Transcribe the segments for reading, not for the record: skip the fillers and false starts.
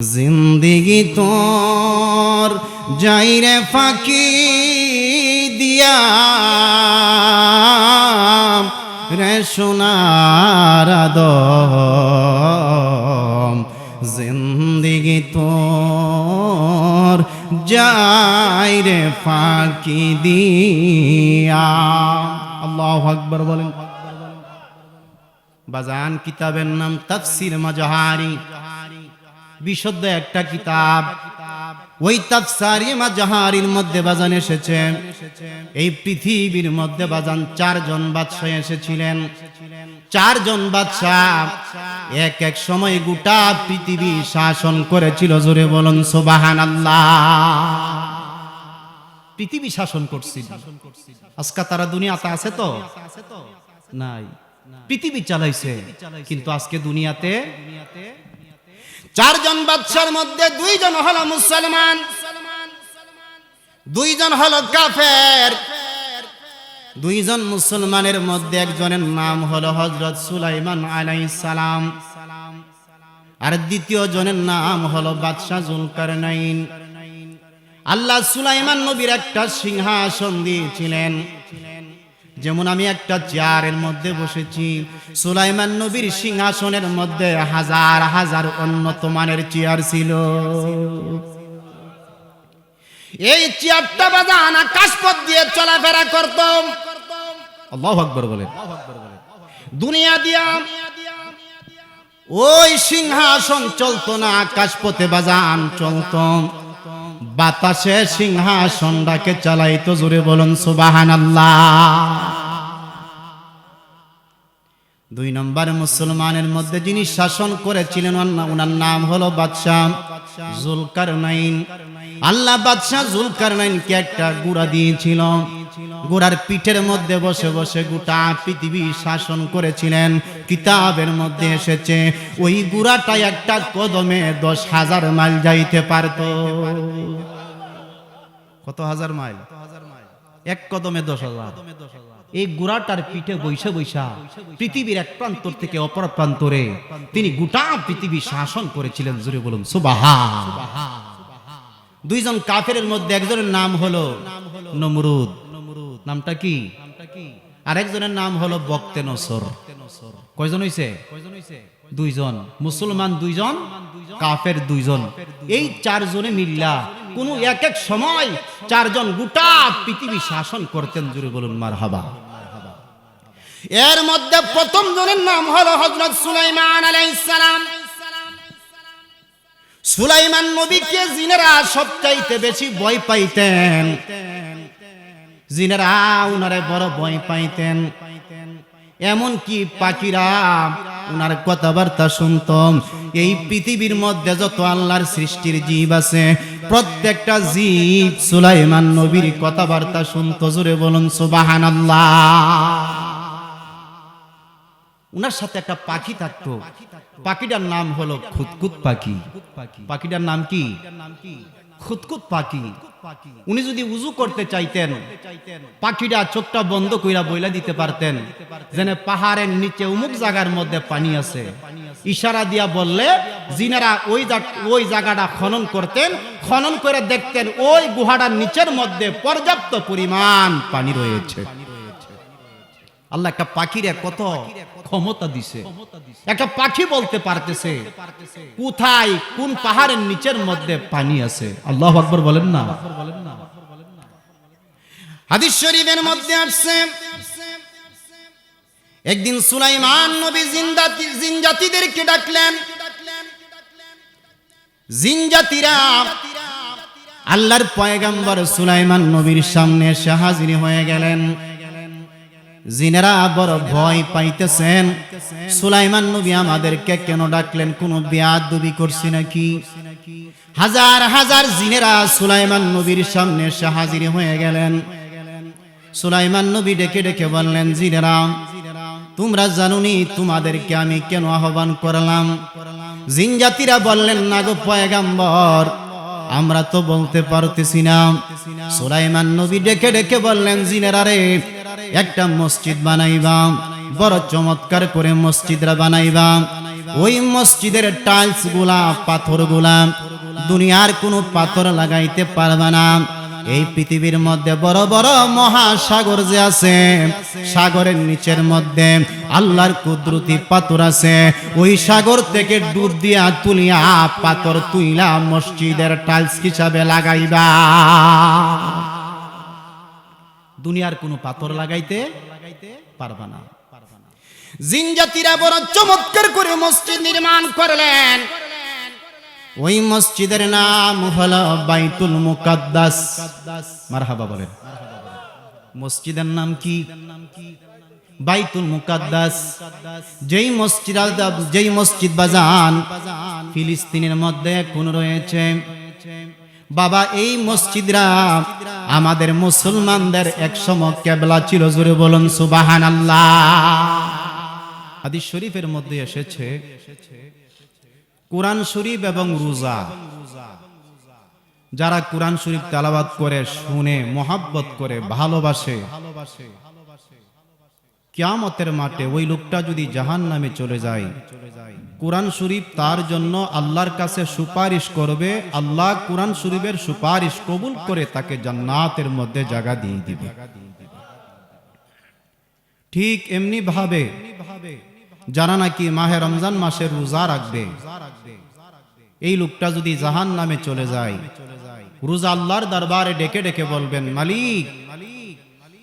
जिंदगी तोर जाइरे फाकी दिया रे सोनार आदम जिंदगी तोर जाइरे फाकी दिया। अल्लाहु अकबर बोलें। बाजान किताबेर नाम तफसिर मजहारी, বিশুদ্ধ একটা কিতাব। ওই তাফসীর মাজাহারির মধ্যে বাজান এসেছে এই পৃথিবীর মধ্যে বাজান চারজন বাদশা এসেছিলেন। চারজন বাদশা এক এক সময় গোটা পৃথিবী শাসন করেছিল। জোরে বলুন সুবহানাল্লাহ। পৃথিবী শাসন করছিল। আজকে তারা দুনিয়াতে আছে তো নাই, পৃথিবী চালাইছে, কিন্তু আজকে দুনিয়াতে চারজন বাদশার মধ্যে দুইজন হলো মুসলমান, দুইজন হলো কাফের। দুইজন মুসলমানের মধ্যে একজনের নাম হলো হযরত সুলাইমান আলাইহিস সালাম, আর দ্বিতীয় জনের নাম হলো বাদশা যুলকারনাইন। আল্লাহ সুলাইমান নবীর একটা সিংহাসন দিয়েছিলেন। যেমন আমি একটা চেয়ারের মধ্যে বসেছি, সুলাইমান নবীর সিংহাসনের মধ্যে হাজার হাজার উন্নত মানের চেয়ার ছিল। এই চেয়ারটা বাজান আকাশপথ দিয়ে চলাফেরা করত। আল্লাহু আকবার বলেন। দুনিয়া দিয়া ওই সিংহাসন চলতো না, আকাশপথে বাজান চলতো। বাতাসে সিংহাসনটাকে চালাইতো। জোরে বলুন সুবহানাল্লাহ। দুই নম্বর মুসলমানের মধ্যে যিনি শাসন করেছিলেন ওনার নাম হলো বাদশা যুলকারনাইন। আল্লাহ বাদশা যুলকারনাইনকে একটা ঘোড়া দিয়েছিল। ঘোড়ার পিঠের মধ্যে বসে বসে গোটা পৃথিবী শাসন করেছিলেন। কিতাবের মধ্যে এসেছে ওই ঘোড়াটা একটা কদমে 10,000 মাইল যাইতে পারত। কত হাজার মাইল? এক কদমে 10,000। এই ঘোড়াটার পিঠে বৈশা বৈশা পৃথিবীর এক প্রান্তর থেকে অপর প্রান্তরে তিনি গোটা পৃথিবী শাসন করেছিলেন। জোরে বলুন সুবহানাল্লাহ। দুইজন কাফেরের মধ্যে একজনের নাম হলো নমরুদ। নামটা কি? আরেকজনের নাম হলো বক্তে নসর। কয়জন হইছে? দুইজন। মুসলমান দুইজন, কাফের দুইজন। এই চারজনে মিল্লা কোন এক এক সময় চারজন গোটা পৃথিবী শাসন করতেন। জোরে বলুন মারহাবা। এর মধ্যে প্রথম জনের নাম হলো হযরত সুলাইমান আলাইহিস সালাম। সুলাইমান নবীকে জিনেরা সবচাইতে বেশি ভয় পাইতেন। জিনেরা উনারে বড় ভয় পাইতেন। এমন কি পাখিরা উনার কথাবার্তা শুনত। এই পৃথিবীর মধ্যে যত আল্লাহর সৃষ্টির জীব আছে প্রত্যেকটা জীব সুলাইমান নবীর কথাবার্তা শুনত। জোরে বলুন সুবহানাল্লাহ। উনার সাথে একটা পাখি থাকতো। পাখিটার নাম হলো খুতকুত পাখি। পাখিটার নাম কি? খুতকুত পাখি। উনি যদি উযু করতে চাইতেন পাখিটা চোখটা বন্ধ কইরা বইলা দিতে পারতেন যেন পাহাড়ের নিচে অমুক জায়গার মধ্যে পানি আছে। ইশারা দিয়া বললে জিনারা ওই জায়গাটা খনন করতেন। খনন করে দেখতেন ওই গুহাটার নিচের মধ্যে পর্যাপ্ত পরিমাণ পানি রয়েছে। আল্লাহ একটা পাখিরে কত ক্ষমতা দিছে। একটা পাখি বলতে পারতেছে কোথায় কোন পাহাড়ের নিচের মধ্যে পানি আছে। আল্লাহু আকবার বলেন না। হাদিস শরীফের মধ্যে আসছে একদিন সুলাইমান নবী জিন জাতিদেরকে ডাকলেন। জিন জাতিরা আল্লাহর পয়গম্বর সুলাইমান নবীর সামনে এসে হাজির হয়ে গেলেন। জিনেরা বড় ভয় পাইতেছেন। সুলাইমান নবী আমাদেরকে কেন ডাকলেন? কোন বেয়াদবি করছি নাকি? হাজার হাজার জিনেরা সুলাইমান নবীর সামনে এসে হাজির হয়ে গেলেন। সুলাইমান নবী ডেকে ডেকে বললেন, জিনেরা তোমরা জানোনি তোমাদেরকে আমি কেন আহ্বান করলাম? জিন জাতিরা বললেন, না গো পয়গম্বর, আমরা তো বলতে পারতেছি না। সুলাইমান নবী ডেকে ডেকে বললেন, জিনেরা রে, একটা মসজিদ বানাইবা, বড় চমৎকার করে মসজিদরা বানাইবা। ওই মসজিদের টাইলস গুলা পাথর গুলা দুনিয়ার কোনো পাথর লাগাইতে পারবে না। এই পৃথিবীর মধ্যে বড় বড় মহাসাগর যে আছে, সাগরের নিচের মধ্যে আল্লাহর কুদরতি পাথর আছে। ওই সাগর থেকে ডুব দিয়া তুলিয়া পাথর তুইলা মসজিদের টাইলস হিসাবে লাগাইবা। দুনিয়ার কোনো পাথর লাগাইতে পারবা না। জিন জাতিরা বড় চমৎকার করে মসজিদ নির্মাণ করলেন। ওই মসজিদের নাম হলো বাইতুল মুকাদ্দাস। মারহাবা বলেন। মসজিদের নাম কি? বাইতুল মুকাদ্দাস। যেই মসজিদ বাজান ফিলিস্তিনের মধ্যে কোন রয়েছে বাবা, এই মসজিদরা আমাদের মুসলমানদের একসময় কিবলা ছিল। জোরে বলুন সুবহানাল্লাহ। হাদিস শরীফের মধ্যে এসেছে কোরআন শরীফ এবং রোজা, যারা কোরআন শরীফ তেলাওয়াত করে, শুনে, মোহাব্বত করে, ভালোবাসে, কিয়ামতের মাঠে ওই লোকটা যদি জাহান্নামে চলে যায়, কোরআন শরীফ তার জন্য আল্লাহর কাছে সুপারিশ করবে। আল্লাহ কোরআন শরীফের সুপারিশ কবুল করে তাকে জান্নাতের মধ্যে জায়গা দিয়ে দিবে। ঠিক এমনি ভাবে যারা নাকি মাহে রমজান মাসের রোজা রাখবে, এই লোকটা যদি জাহান্নামে চলে যায়, রোজা আল্লাহর দরবারে ডেকে ডেকে বলবেন, মালিক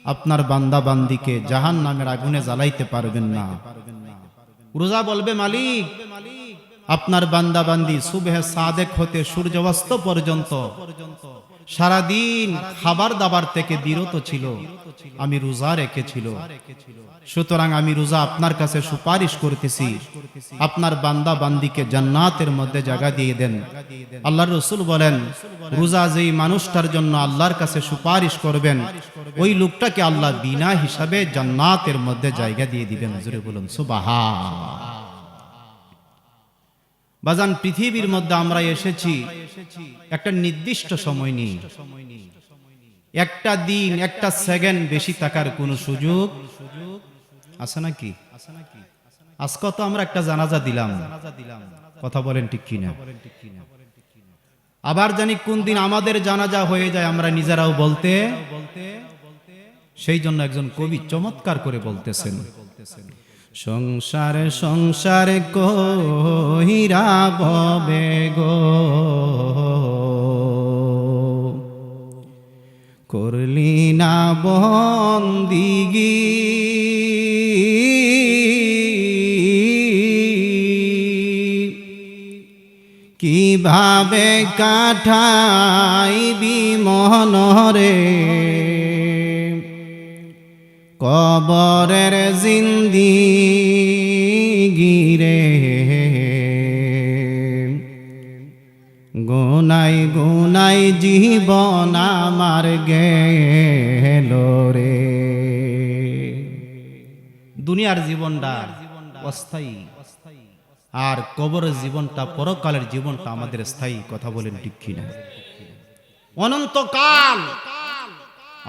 আপনার বান্দা বান্দিকে জাহান্নামের আগুনে জ্বালাইতে পারবেন না। রোজা বলবে, মালিক আপনার বান্দা বান্দি সুবহে সাদেক হতে সূর্য অস্ত পর্যন্ত সারাদিন খাবার দাবার থেকে বিরত ছিল, আমি রোজা রেখেছিল, সুতরাং আমি রোজা আপনার কাছে সুপারিশ করতেছি, আপনার বান্দা বান্দিকে জান্নাতের মধ্যে জায়গা দিয়ে দেন। আল্লাহর রাসূল বলেন, রোজা যেই মানুষটার জন্য আল্লাহর কাছে সুপারিশ করবেন, ওই লোকটাকে আল্লাহ বিনা হিসাবে জান্নাতের মধ্যে জায়গা দিয়ে দিবেন। জোরে বলুন সুবহান। বাজান, পৃথিবীর মধ্যে আমরা এসেছি একটা নির্দিষ্ট সময় নিয়ে, একটা দিন, একটা সেকেন্ড বেশি থাকার কোন সুযোগ আছে নাকি? আজকে তো আমরা একটা জানাজা দিলাম, কথা বলেন ঠিক কিনা? আবার জানি কোন দিন আমাদের জানাজা হয়ে যায় আমরা নিজেরাও বলতে। সেই জন্য একজন কবি চমৎকার করে বলতেছেন, সংসারে সংসারে কহিরা ভবে গো, করলি না বন্দিগি, কিভাবে কাটাইবি মনরে কবরের জিন্দিগি রে, গুনাই গুনাই জীবন আমার গেল রে। দুনিয়ার জীবনটা অস্থায়ী, আর কবরের জীবনটা, পরকালের জীবনটা আমাদের স্থায়ী। কথা বলেন ঠিক কিনা? অনন্তকাল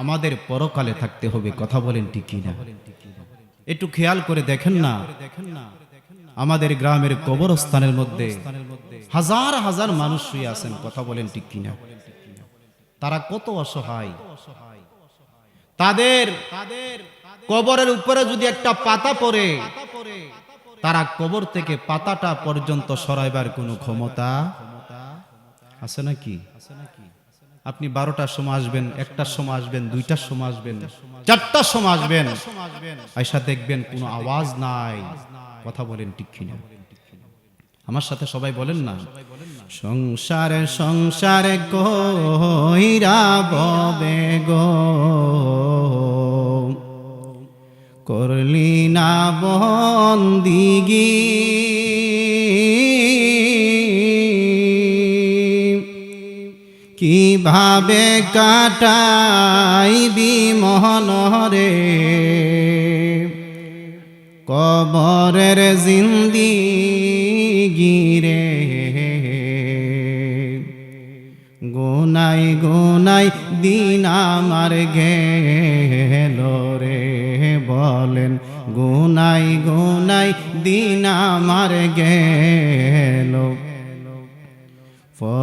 আমাদের পরকালে থাকতে হবে। কথা বলেন ঠিক কিনা? একটু খেয়াল করে দেখেন না, আমাদের গ্রামের কবরস্থানের মধ্যে হাজার হাজার মানুষ শুয়ে আছেন। কথা বলেন ঠিক কিনা? তারা কত অসহায়। তাদের কবরের উপরে যদি একটা পাতা পড়ে, তারা কবর থেকে পাতাটা পর্যন্ত সরাইবার কোনো ক্ষমতা আছে নাকি? আপনি 12টার সময় আসবেন, 1টার সময় আসবেন, 2টার সময় আসবেন, 4টার সময় আসবেন, আয়সা দেখবেন কোনো আওয়াজ নাই। কথা বলেন ঠিক কিনা? আমার সাথে সবাই বলেন না, সংসারে সংসারে কইরা ববে গো, করলি না বন্দিগি, কিভাবে কাটাইবি মনরে কবরের জিন্দিগি রে, গুনাই গুনাই দিন আমার গেল রে, বলেন গুনাই গুনাই দিন আমার গেল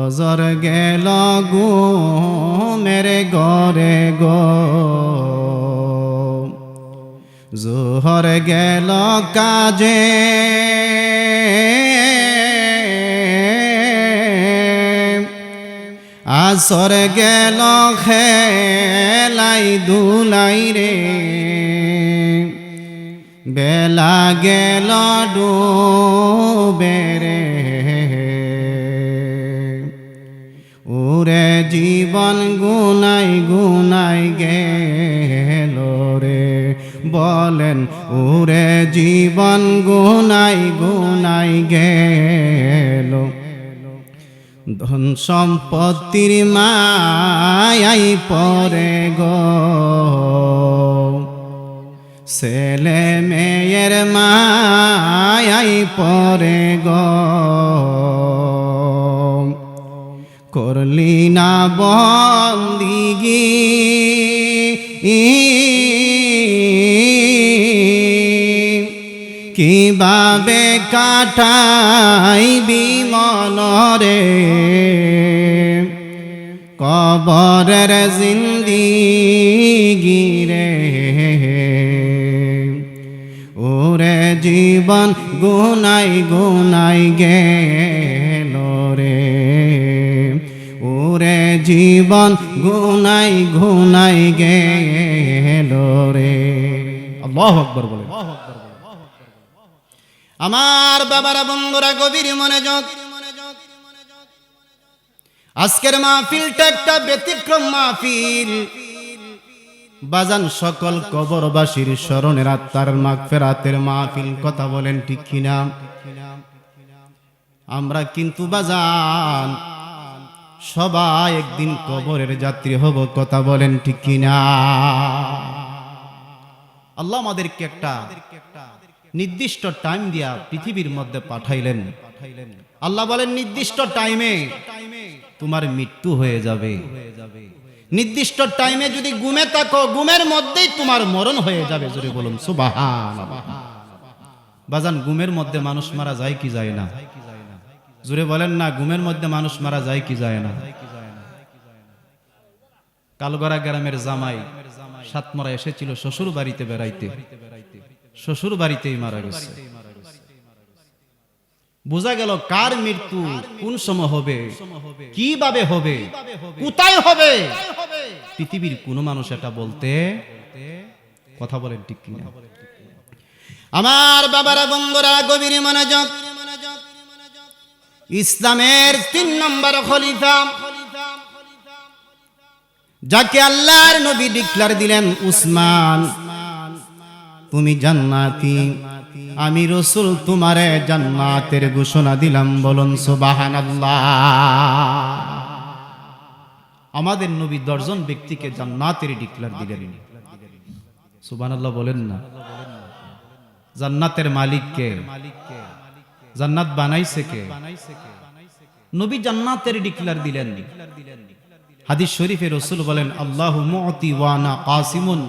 ফজর গেল ঘুমের ঘরে গো, জোহর গেল কাজে, আসর গেল খেলাই দুলাই রে, বেলা গেল ডুবে রে, ওরে জীবন গুনাই গুনাই গেল রে, বলেন ওরে জীবন গুনাই গুনাই গেল। ধন সম্পত্তির মায়াই পরে গো, ছেলে মেয়ের মায়াই পরে গো, করলি না বন্দিগি কিভাবে কাটাইবি মনরে, কবরের জিন্দিগি রে, ওরে জীবন গুনাই গুনাই গেল রে, ওরে জীবন গুনাই গুনাই গেল রে। আল্লাহু আকবার বলে। আমার বাবারা বন্ধুরা গভীর মনোযোগ, আজকের মাহফিলটা একটা ব্যতিক্রম মাহফিল। বাজান সকল কবরবাসীর স্মরণের আত্মার মাগফিরাতের মাহফিল, কথা বলেন ঠিক কিনা? আমরা কিন্তু বাজান সবাই একদিন কবরের যাত্রী হব, কথা বলেন ঠিক কিনা? আল্লাহ আমাদেরকে একটা নির্দিষ্ট টাইম দিয়া পৃথিবীর মধ্যে পাঠাইলেন। আল্লাহ বলেন নির্দিষ্ট টাইমে তোমার মৃত্যু হয়ে যাবে, নির্দিষ্ট টাইমে যদি ঘুমে থাকো ঘুমের মধ্যেই তোমার মরণ হয়ে যাবে। জোরে বলুন সুবহানাল্লাহ। বাজান ঘুমের মধ্যে মানুষ মারা যায় কি যায় না? জোরে বলেন না, ঘুমের মধ্যে মানুষ মারা যায় কি যায় না? কালগড়া গ্রামের জামাই সাতমরা এসেছিল শ্বশুর বাড়িতে বেড়াইতে, শ্বশুর বাড়িতেই মারা গেছে। বোঝা গেল কার মৃত্যু কোন সময় হবে, কিভাবে হবে, কোথায় হবে, পৃথিবীর কোন মানুষ এটা বলতে, কথা বলেন ঠিক কিনা? আমার বাবারা বন্ধুরা গভীর মনোযোগ, ইসলামের ৩ নম্বর খলিফা যাকে আল্লাহর নবী ডিক্লার দিলেন, উসমান তুমি জান্নাতি, আমি রাসূল তোমারে জান্নাতের ঘোষণা দিলাম। বলুন সুবহানাল্লাহ। আমাদের নবী ১০ জন ব্যক্তিকে জান্নাতের ডিক্লার দিলেন। সুবহানাল্লাহ বলেন না? জান্নাতের মালিক কে? জান্নাত বানাইছে কে? নবী জান্নাতের ডিক্লার দিলেন। হাদিস শরীফে রাসূল বলেন আল্লাহু মুতি ওয়া আনা কাসিমুন,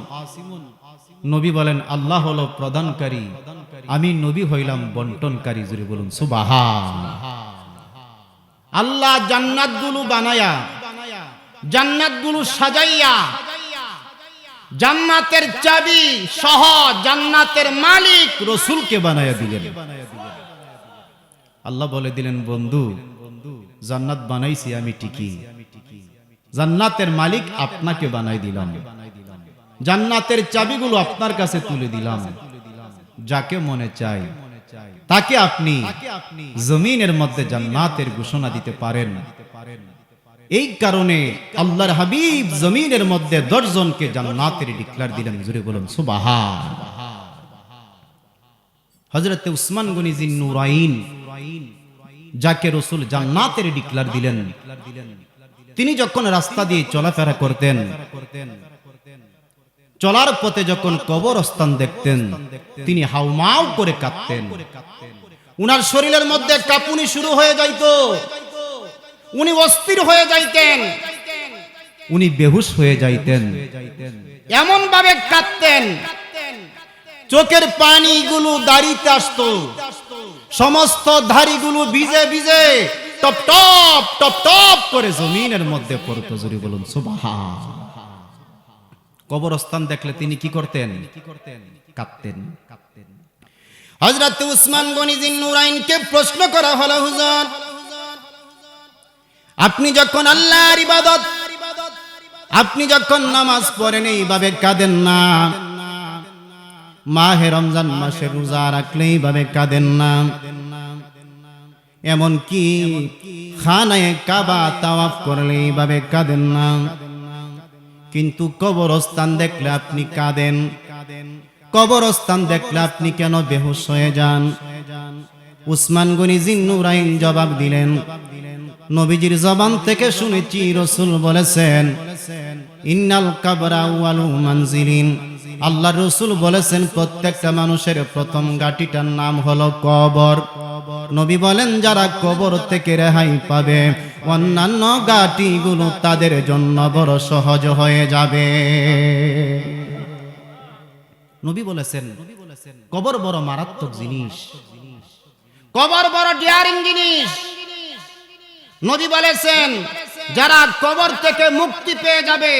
নবী বলেন আল্লাহ হলো প্রদানকারী, আমি নবী হইলাম বন্টনকারী। জোরে বলুন সুবহানাল্লাহ। আল্লাহ জান্নাতগুলো বানায়া, জান্নাতগুলো সাজাইয়া, জান্নাতের চাবি সহ জান্নাতের মালিক রাসূলকে বানায়া দিলেন। আল্লাহ বলে দিলেন বন্ধু জান্নাত বানাইছি আমি ঠিকই, জান্নাতের মালিক আপনাকে বানাই দিলাম, জান্নাতের চাবিগুলো আপনার কাছে তুলে দিলাম। যাকে মনে চায় তাকে আপনি জমিনের মধ্যে জান্নাতের ঘোষণা দিতে পারেন। এই কারণে আল্লাহর হাবিব জমিনের মধ্যে ১০ জনকে জান্নাতের ডিক্লার দিলেন। জোরে বলুন সুবহানাল্লাহ। হযরত উসমান গনি জিন নুরাইন যাকে রাসূল জান্নাতের ডিক্লার দিলেন, তিনি যখন রাস্তা দিয়ে চলাফেরা করতেন, চলার পথে যখন কবরস্থান দেখতেন তিনি হাউমাউ করে কাঁদতেন। উনার শরীরের মধ্যে কাঁপুনি শুরু হয়ে যাইত, উনি অস্থির হয়ে যাইতেন, উনি বেহুশ হয়ে যাইতেন, এমন ভাবে কাঁদতেন চোখের পানিগুলো দাঁড়িতে আসতো, সমস্ত ধাড়িগুলো ভিজে ভিজে টপ টপ টপ টপ করে জমিনের মধ্যে পড়তো। জোরে বলুন সুবহান। কবরস্থান দেখলে তিনি কি করতেন? কাঁদতেন। হযরত উসমান গনি জিন্নুরাইনকে প্রশ্ন করা হলো, হুজুর আপনি যখন আল্লাহর ইবাদত, আপনি যখন নামাজ পড়েন এইভাবে কাঁদেন না, মাহে রমজান মাসে রোজা রাখলে এইভাবে কাঁদেন না, এমন কি খানায়ে কাবা তাওয়াফ করলে এইভাবে কাঁদেন না, কিন্তু কবরস্থান দেখলে আপনি কাঁদেন, কবরস্থান দেখলে আপনি কেন বেহুশ হয়ে যান? উসমান গনি জিন্নুরাইন জবাব দিলেন, নবীজির জবান থেকে শুনেছি রাসূল বলেছেন, ইন্নাল কাবরা আউয়ালু মানজিলিন, আল্লাহর রাসূল বলেছেন প্রত্যেকটা মানুষের প্রথম ঘাঁটিটার নাম হলো কবর। নবী বলেন যারা কবর থেকে রেহাই পাবে, অন্যান্য ঘাঁটিগুলো তাদের জন্য বড় সহজ হয়ে যাবে। নবী বলেছেন কবর বড় মারাত্মক জিনিস, কবর বড় ডিয়ারিং জিনিস। নবী বলেছেন যারা কবর থেকে মুক্তি পেয়ে যাবে,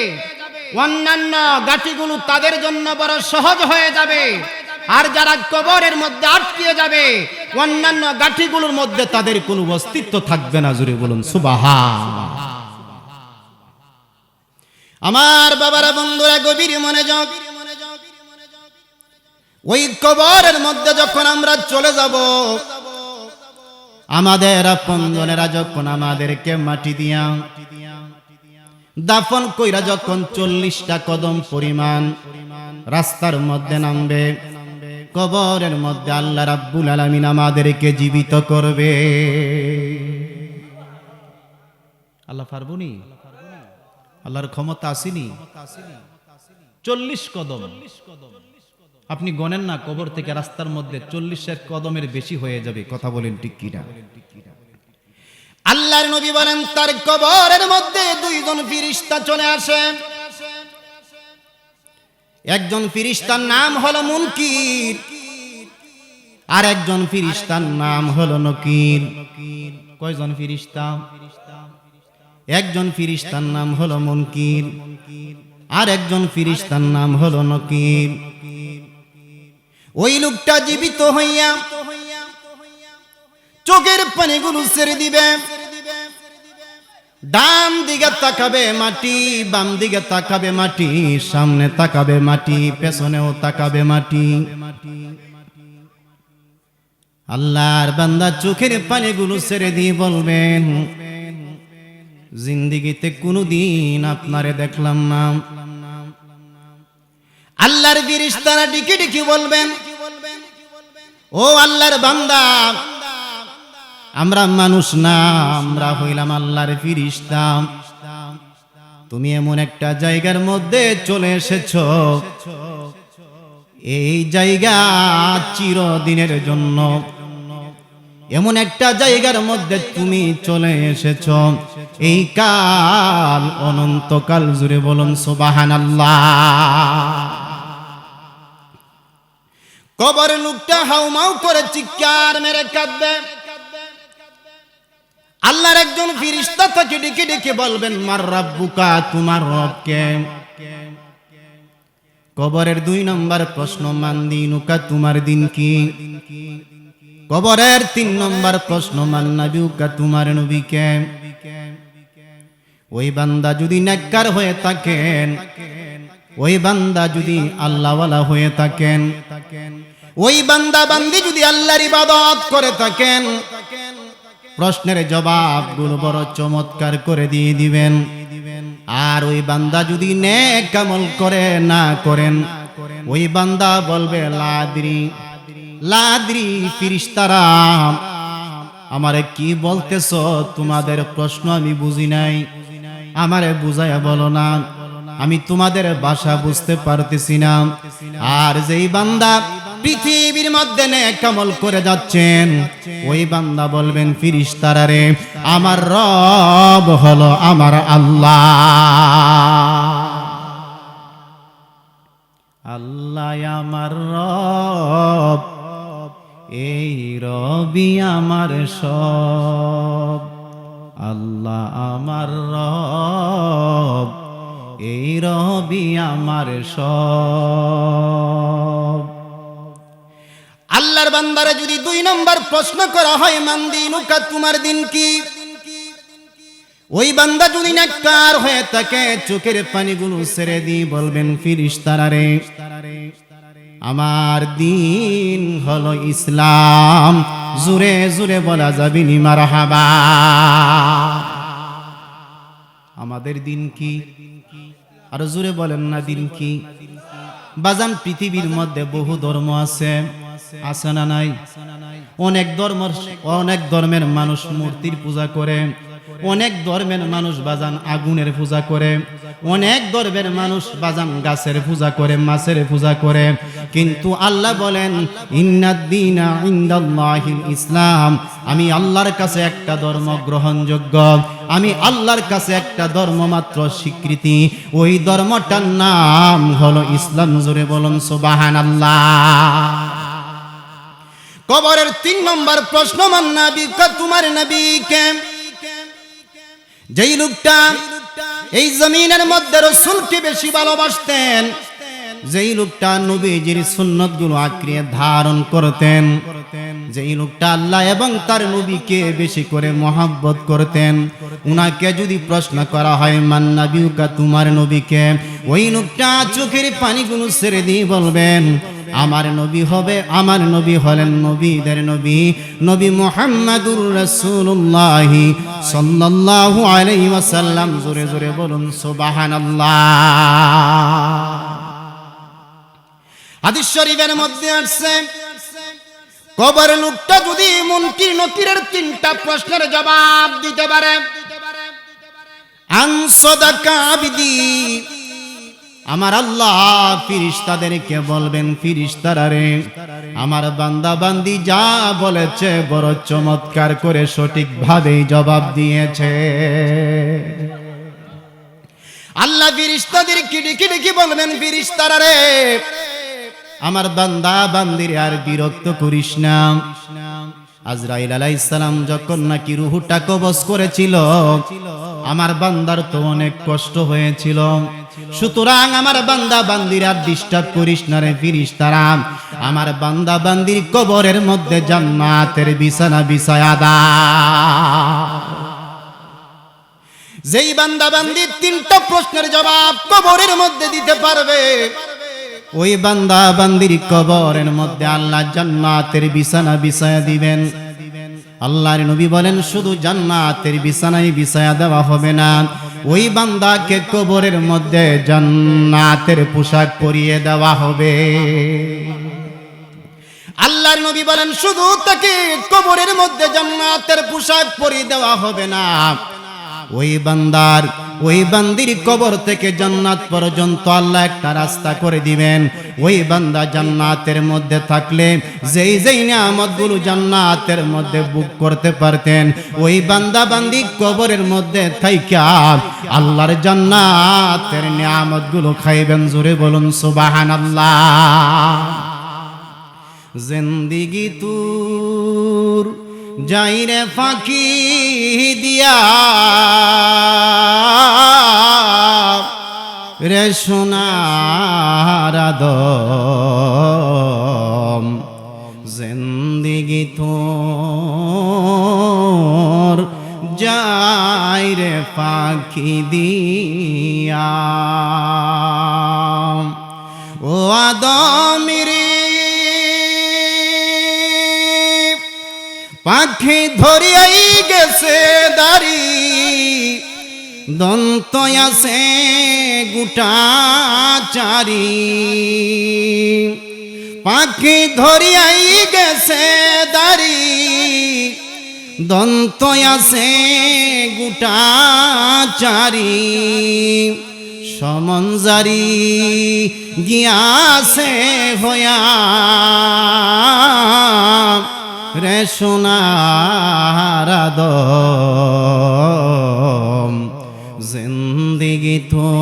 অন্যান্য ঘাঁটিগুলো তাদের জন্য বড় সহজ হয়ে যাবে, আর যারা কবরের মধ্যে আটকে যাবে, অন্যান্য ঘাঁটিগুলোর মধ্যে তাদের কোনো অস্তিত্ব থাকবে না। জোরে বলুন সুবহান। আমার বাবারা, বন্ধুরা, গভীর মনোযোগ। ওই কবরের মধ্যে যখন আমরা চলে যাব, আমাদের আপনজনেরা যখন আমাদেরকে মাটি দিয়া দাফন কইরা যখন 40টা কদম পরিমাণ রাস্তার মধ্যে নামবে, কবরের মধ্যে আল্লাহ রাব্বুল আলামিন আমাদেরকে জীবিত করবে। আল্লাহ পারবনি? আল্লাহর ক্ষমতা আসেনি? 40 কদম আপনি গণেন না, কবর থেকে রাস্তার মধ্যে 40 কদমের বেশি হয়ে যাবে। কথা বলেন ঠিক কিনা? আল্লাহর নবী বলেন তার কবরের মধ্যে 2 জন ফেরেশতা চলে আসে। একজন ফেরেশতার নাম হলো মুনকির, আর একজন ফেরেশতার নাম হলো নকির। কয়জন ফেরেশতা? একজন ফেরেশতার নাম হলো মুনকির, আর একজন ফেরেশতার নাম হলো নকির। ওই লোকটা জীবিত হইয়া চোখের পানিগুলো ছেড়ে দিবে, ডান দিকে তাকাবে মাটি, বাম দিকে তাকাবে মাটি, সামনে তাকাবে মাটি, পেছনেও তাকাবে মাটি। আল্লাহর বান্দা চোখের পানিগুলো ছেড়ে দিয়ে বলবেন, জিন্দেগিতে কোনোদিন আপনারে দেখলাম না। আল্লাহর ফেরেশতারা ডেকে ডেকে বলবেন, ও আল্লাহর বান্দা, আমরা মানুষ না, আমরা হইলাম আল্লাহর ফেরেশতা। তুমি এমন একটা জায়গার মধ্যে চলে এসেছো, এই জায়গা চিরদিনের জন্য। এমন একটা জায়গার মধ্যে তুমি চলে এসেছো, এই কাল অনন্তকাল জুড়ে। বলুন সুবহানাল্লাহ। কবরের লোকটা হাউমাউ করে চিৎকার মেরে কাঁদবে। আল্লাহর একজন ফেরেশতা তাকে ডেকে ডেকে বলবেন, মার রাব্বুকা, তোমার রব কে? কবরের 2 নম্বর প্রশ্ন, মান দিনুকা, তোমার দিন কি? কবরের 3 নম্বর প্রশ্ন, মান নাবিউকা, তোমার নবী কে? ওই বান্দা যদি নেককার হয়ে থাকেন, ওই বান্দা যদি আল্লাহওয়ালা হয়ে থাকেন, ওই বান্দা বান্দি যদি আল্লাহর ইবাদত করে থাকেন, প্রশ্নের জবাবগুলো বড় চমৎকার করে দিয়ে দিবেন। আর ওই বান্দা যদি নেক আমল করে না করেন, ওই বান্দা বলবে লাদ্রি লাদ্রি, ফেরেশতারা আমারে কি বলতেছো? তোমাদের প্রশ্ন আমি বুঝি নাই, আমারে বুঝাইয়া বলো না, আমি তোমাদের ভাষা বুঝতে পারতেছি না। আর যেই বান্দা পৃথিবীর মধ্যে নেক আমল করে যাচ্ছেন, ওই বান্দা বলবেন, ফেরেশতারা রে, আমার রব হলো আমার আল্লাহ। আল্লাহ আমার রব, এই রবি আমার সব। আল্লাহ আমার রব, এই রবি আমার সব। আল্লাহর বান্দারে যদি 2 নম্বর প্রশ্ন করা হয়, মান দিনুকা, তোমার দিন কি? ওই বান্দা যদি নেককার হয়ে থাকে, চোখের পানিগুলো ছেড়ে দিয়ে বলবেন, ফেরেশতারা রে, আমার দিন হলো ইসলাম। জোরে জোরে বলা যাবে নি মারহাবা। আমাদের দিন কি? আর জোরে বলেন না, দিন কি? বাজান, পৃথিবীর মধ্যে বহু ধর্ম আছে, আছে না নাই? অনেক ধর্মের মানুষ মূর্তির পূজা করে, অনেক ধর্মের মানুষ বাজান আগুনের পূজা করে, অনেক ধর্মের মানুষ বাজান গাছের পূজা করে, মাছের পূজা করে। কিন্তু আল্লাহ বলেন, ইন্নাদ-দীনা ইনদাল্লাহিল ইসলাম, আমি আল্লাহর কাছে একটা ধর্ম গ্রহণযোগ্য, আমি আল্লাহর কাছে একটা ধর্ম মাত্র স্বীকৃতি, ওই ধর্মটার নাম হলো ইসলাম। জোরে বলুন সুবহানাল্লাহ। কবরের 3 নম্বর প্রশ্ন, মান নবীকা, তোমার নবী কে? যেই লোকটা এই জমিনের মধ্যে রাসূলকে বেশি ভালোবাসতেন, যেই লোকটা নবীজির সুন্নতগুলো আঁকড়ে ধারণ করতেন, যেই লোকটা আল্লাহ এবং তার নবীকে বেশি করে মহব্বত করতেন, উনাকে যদি প্রশ্ন করা হয়, মান নবীকা, তোমার নবীকে? ওই লোকটা চোখের পানিগুলো ছেড়ে দিয়ে বলবেন, আমার নবী হবে, আমার নবী হলেন নবীদের নবী, নবী মুহাম্মাদুর রাসূলুল্লাহ সাল্লাল্লাহু আলাইহি ওয়াসাল্লাম। জোরে জোরে বলুন সুবহানাল্লাহ। হাদিস শরীফের মধ্যে আসছে, কবরের লোকটা যদি মুনকির নকিরের 3টা প্রশ্নের জবাব দিতে পারে, আন সাদাকা আবদি, আমার আল্লাহ ফেরেশতাদেরকে বলবেন, ফেরেশতারা রে, আমার বান্দা বান্দি যা বলেছে বড় চমৎকার করে সঠিকভাবে জবাব দিয়েছে। আল্লাহ ফেরেশতাদেরকে ডেকে ডেকে বলবেন, ফেরেশতারা রে, আমার বান্দা বান্দির আর বিরক্ত করিস না। আজরাইল আলাইহিস সালাম যখন নাকি রূহটা কবজ করেছিল, আমার বান্দার তো অনেক কষ্ট হয়েছিল, সুতরাং আমার বান্দা বান্দির আর ডিস্টার্ব করিস না রে ফেরেশতারা, আমার বান্দা বান্দির কবরের মধ্যে জান্নাতের বিছানা বিছায়া দাও। যেই বান্দা বান্দির 3টা প্রশ্নের জবাব কবরের মধ্যে দিতে পারবে, ওই বান্দা বান্দির কবরের মধ্যে আল্লাহ জান্নাতের বিছানা বিছায়া দিবেন। আল্লাহর নবী বলেন, শুধু জান্নাতের বিছানায় বিছায়া দেওয়া হবে না, ওই বান্দাকে কবরের মধ্যে জান্নাতের পোশাক পরিয়ে দেওয়া হবে। আল্লাহর নবী বলেন, শুধু তাকে কবরের মধ্যে জান্নাতের পোশাক পরিয়ে দেওয়া হবে না, ওই বান্দির কবর থেকে জান্নাত পর্যন্ত আল্লাহ একটা রাস্তা করে দিবেন। ওই বান্দা জান্নাতের মধ্যে থাকলে যেই যেই নিয়ামতগুলো জান্নাতের মধ্যে বুক করতে পারতেন, ওই বান্দা বান্দি কবরের মধ্যে থাইকা আল্লাহর জান্নাতের নিয়ামতগুলো খাইবেন। জোরে বলুন সুবহানাল্লাহ। জিন্দেগি তুর যাইরে ফাঁকি দিয়া রে সোনার আদম, জিন্দেগি তোর যাইরে ফাঁকি দিয়া। ও আদমেরে পাখি ধরিয়াই গেছে দাড়ি, দন্ত আছে গোটা চারি, পাখি ধরিয়াই গেছে দাড়ি, দন্ত আছে গোটা চারি, সমনজারি গিয়াছে হইয়া রে সোনার আদম, জিন্দেগি তোর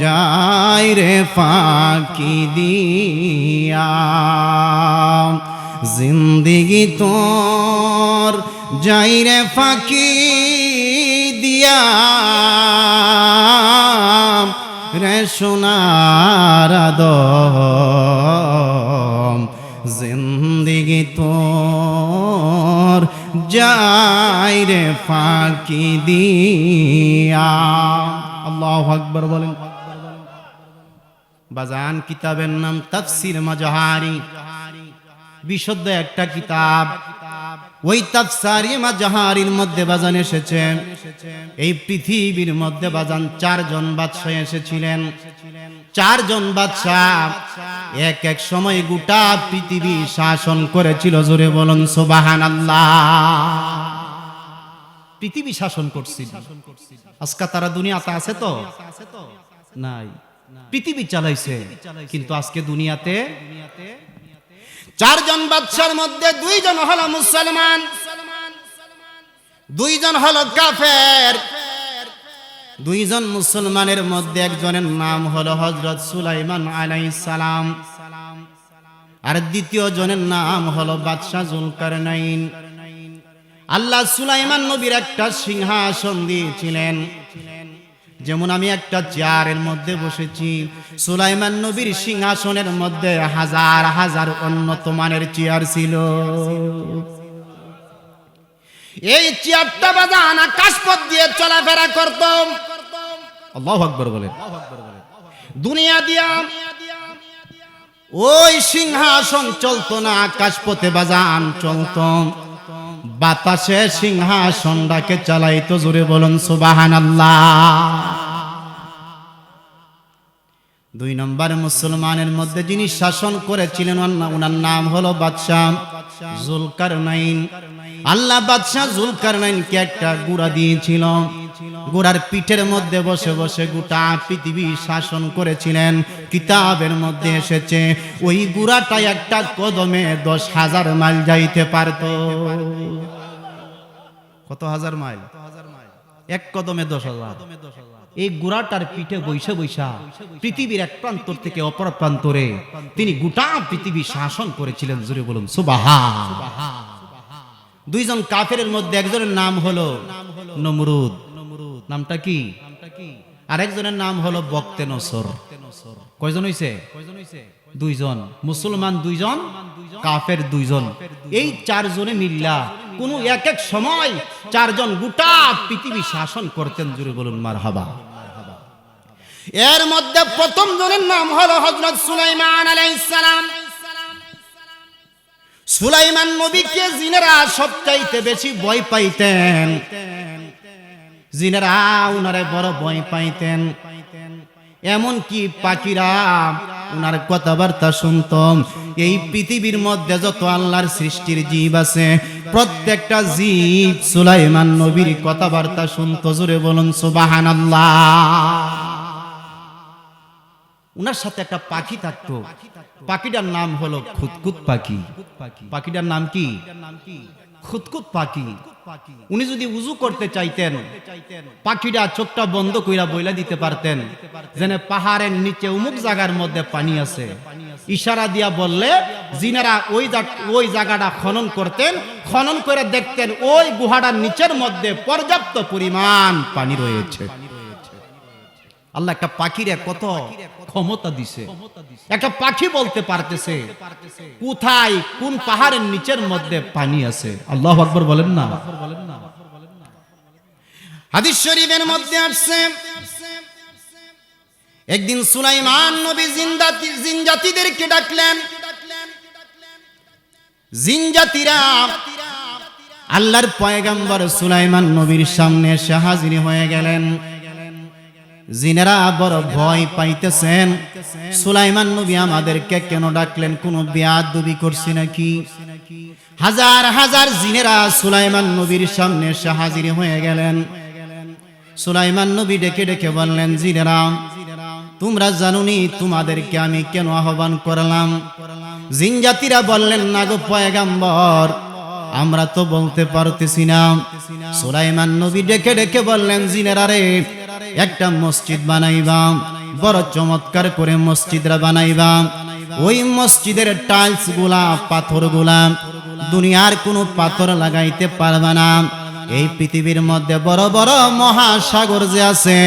যাই রে ফাঁকি দিয়া। জিন্দিগি তোর যাইরে ফাঁকি দিয়া রে সোনার আদম, জিন্দিগি তোর যাইরে ফাঁকি দিয়া। আল্লাহু আকবার বলেন। বাজান কিতাবের নাম তাফসীর মাজহারি, বিশুদ্ধ একটা কিতাব। ওই তাফসীর মাজহারির মধ্যে বাজান এসেছে এই পৃথিবীর মধ্যে বাজান চারজন বাদশা এসেছিলেন। চারজন বাদশা এক এক সময় গোটা পৃথিবী শাসন করেছিল। জোরে বলুন সুবহানাল্লাহ। পৃথিবী শাসন করছিল। আজকে তারা দুনিয়াতে আছে তো নাই, পৃথিবী চালাইছে। কিন্তু আজকে দুনিয়াতে চারজন বাদশার মধ্যে দুইজন হলো মুসলমান, দুইজন হলো কাফের। দুইজন মুসলমানের মধ্যে একজনের নাম হলো হযরত সুলাইমান আলাইহিস সালাম, আর দ্বিতীয় জনের নাম হলো বাদশা যুলকারনাইন। আল্লাহ সুলাইমান নবীর একটা সিংহাসন দিয়েছিলেন। যেমন আমি একটা চেয়ারের মধ্যে বসেছি, সুলাইমান নবীর সিংহাসনের মধ্যে হাজার হাজার উন্নত মানের চেয়ার ছিল। এই চেয়ারটা বাজান আকাশপথ দিয়ে চলাফেরা করত। আল্লাহু আকবার বলেন। দুনিয়া দিয়া ওই সিংহাসন চলতো না, আকাশপথে বাজান চলতো। বাতাসে সিংহাসনটাকে চালাইতো। জোরে বলুন সুবহানাল্লাহ। দুই নম্বর মুসলমানের মধ্যে যিনি শাসন করেছিলেন ওনার নাম হলো বাদশা যুলকারনাইন। আল্লাহ বাদশা যুলকারনাইনকে একটা ঘোড়া দিয়েছিল। ঘোড়ার পিঠের মধ্যে বসে বসে গোটা পৃথিবী শাসন করেছিলেন। কিতাবের মধ্যে এসেছে ওই ঘোড়াটা একটা কদমে 10,000 মাইল যাইতে পারত। কত হাজার মাইল? এক কদমে 10,000। এই ঘোড়াটার পিঠে বৈশা বৈশা পৃথিবীর এক প্রান্তর থেকে অপর প্রান্তরে তিনি গোটা পৃথিবী শাসন করেছিলেন। জোরে বলুন সুবহানাল্লাহ। দুইজন কাফেরের মধ্যে একজনের নাম হলো নমরুদ, নামটা কি? আরেকজনের নাম হলো বক্তে নসর। কয়জন হইছে? দুইজন। মুসলমান দুইজন, কাফের দুইজন। এই চারজনে মিল্লা কোন এক এক সময় চারজন গোটা পৃথিবী শাসন করতেন। জোরে বলুন মারহাবা। এর মধ্যে প্রথম জনের নাম হলো হযরত সুলাইমান আলাইহিস সালাম। সুলাইমান নবীকে জিনেরা সবচাইতে বেশি ভয় পাইতেন। জিনেরা উনারে বড় ভয় পাইতেন। এমন কি পাখিরা উনার কথাবার্তা শুনতাম। এই পৃথিবীর মধ্যে যত আল্লাহর সৃষ্টির জীব আছে প্রত্যেকটা জীব সুলাইমান নবীর কথাবার্তা শুনতো। জোরে বলুন সুবহানাল্লাহ। উনার সাথে একটা পাখি থাকতো। পাখিটার নাম হলো খুতকুত পাখি। পাখিটার নাম কি? খুতকুত পাখি। উনি যদি উযু করতে চাইতেন পাখিটা চোখটা বন্ধ কইরা বইলা দিতে পারতেন যেন পাহাড়ের নিচে অমুক জায়গার মধ্যে পানি আছে। ইশারা দিয়া বললে জিনেরা ওই জায়গাটা খনন করতেন। খনন করে দেখতেন ওই গুহাটার নিচের মধ্যে পর্যাপ্ত পরিমাণ পানি রয়েছে। আল্লাহ একটা পাখিরে কত ক্ষমতা দিছে। একটা পাখি বলতে পারতেছে কোথায় কোন পাহাড়ের নিচের মধ্যে পানি আছে। আল্লাহু আকবার বলেন না। হাদিস শরীফের মধ্যে আসছে একদিন সুলাইমান নবী জিন জাতিদেরকে ডাকলেন। জিন জাতিরা আল্লাহর পয়গম্বর সুলাইমান নবীর সামনে এসে হাজির হয়ে গেলেন। জিনেরা বড় ভয় পাইতেছেন। সুলাইমান নবী আমাদেরকে কেন ডাকলেন? কোন বেয়াদবি করছি নাকি? হাজার হাজার জিনেরা সুলাইমান নবীর সামনে এসে হাজির হয়ে গেলেন। সুলাইমান নবী ডেকে ডেকে বললেন, জিনেরা তোমরা জানোনি তোমাদেরকে আমি কেন আহ্বান করলাম? জিন জাতিরা বললেন, না গো পয়গম্বর, আমরা তো বলতে পারতেছি না। সুলাইমান নবী ডেকে ডেকে বললেন, জিনেরা রে, একটা মসজিদ বানাইবা, বড় চমৎকার করে মসজিদরা বানাইবা। ওই মসজিদের টাইলস গুলা পাথর গুলা দুনিয়ার কোনো পাথর লাগাইতে পারবে না। এই পৃথিবীর মধ্যে বড় বড় মহাসাগর যে আছে,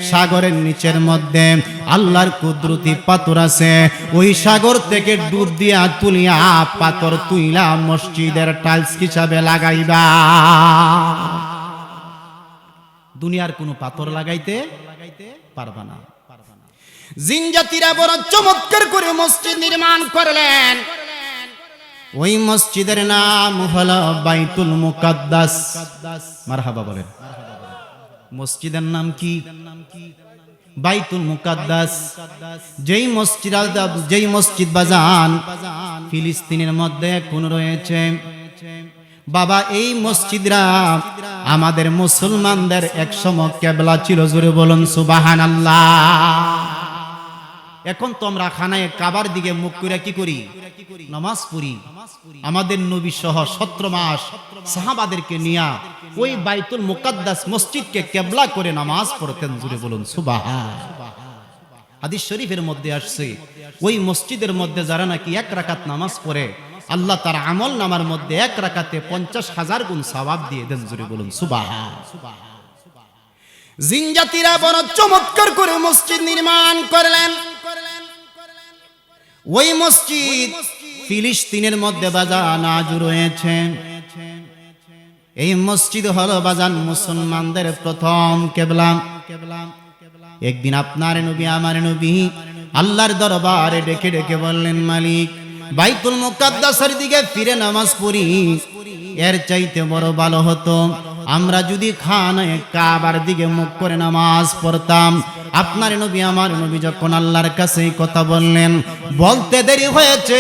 সাগরের নিচের মধ্যে আল্লাহর কুদরতি পাথর আছে। ওই সাগর থেকে ডুব দিয়া তুলিয়া পাথর তুইলা মসজিদের টাইলস হিসাবে লাগাইবা। দুনিয়ার কোনো পাথর লাগাইতে পারবা না। জিন জাতিরা বড় চমৎকার করে মসজিদ নির্মাণ করলেন। ওই মসজিদের নাম হলো বাইতুল মুকাদ্দাস। মারহাবা বলেন। মসজিদের নাম কি? বাইতুল মুকাদ্দাস। যেই মসজিদ বাজান ফিলিস্তিনের মধ্যে কোন রয়েছে বাবা, এই মসজিদরা আমাদের মুসলমানদের একসময় কিবলা ছিল। জোরে বলুন সুবহানাল্লাহ। এখন তো আমরা খানায় কাবার দিকে মুখ করে কি করি? নামাজ পড়ি। আমাদের নবী সহ 17 মাস সাহাবাদেরকে নিয়ে ওই বাইতুল মুকাদ্দাস মসজিদকে কিবলা করে নামাজ পড়তেন। জোরে বলুন সুবহানাল্লাহ। হাদিস শরীফের মধ্যে আসছে ওই মসজিদের মধ্যে যারা নাকি 1 রাকাত নামাজ পড়ে আল্লাহ তার আমল নামার মধ্যে 1 রাকাতে 50,000 গুণ সওয়াব দিয়ে দেন। জোরে বলুন সুবহানাল্লাহ। জিন জাতিরা বড় চমৎকার করে মসজিদ নির্মাণ করলেন। ওই মসজিদ ফিলিস্তিনের মধ্যে বাজান আজ রয়েছে। এই মসজিদ হলো বাজান মুসলমানদের প্রথম কিবলা। একদিন আপনার নবী আমার নবী আল্লাহর দরবারে ডেকে ডেকে বললেন, মালিক বাইতুল মুকাদ্দাসের দিকে ফিরে নামাজ পড়ি। এর চাইতে বড় ভালো হতো আমরা যদি খানায়ে কাবার দিকে মুখ করে নামাজ পড়তাম। আপনার নবী আমার নবী যখন আল্লাহর কাছে এই কথা বললেন, বলতে দেরি হয়েছে,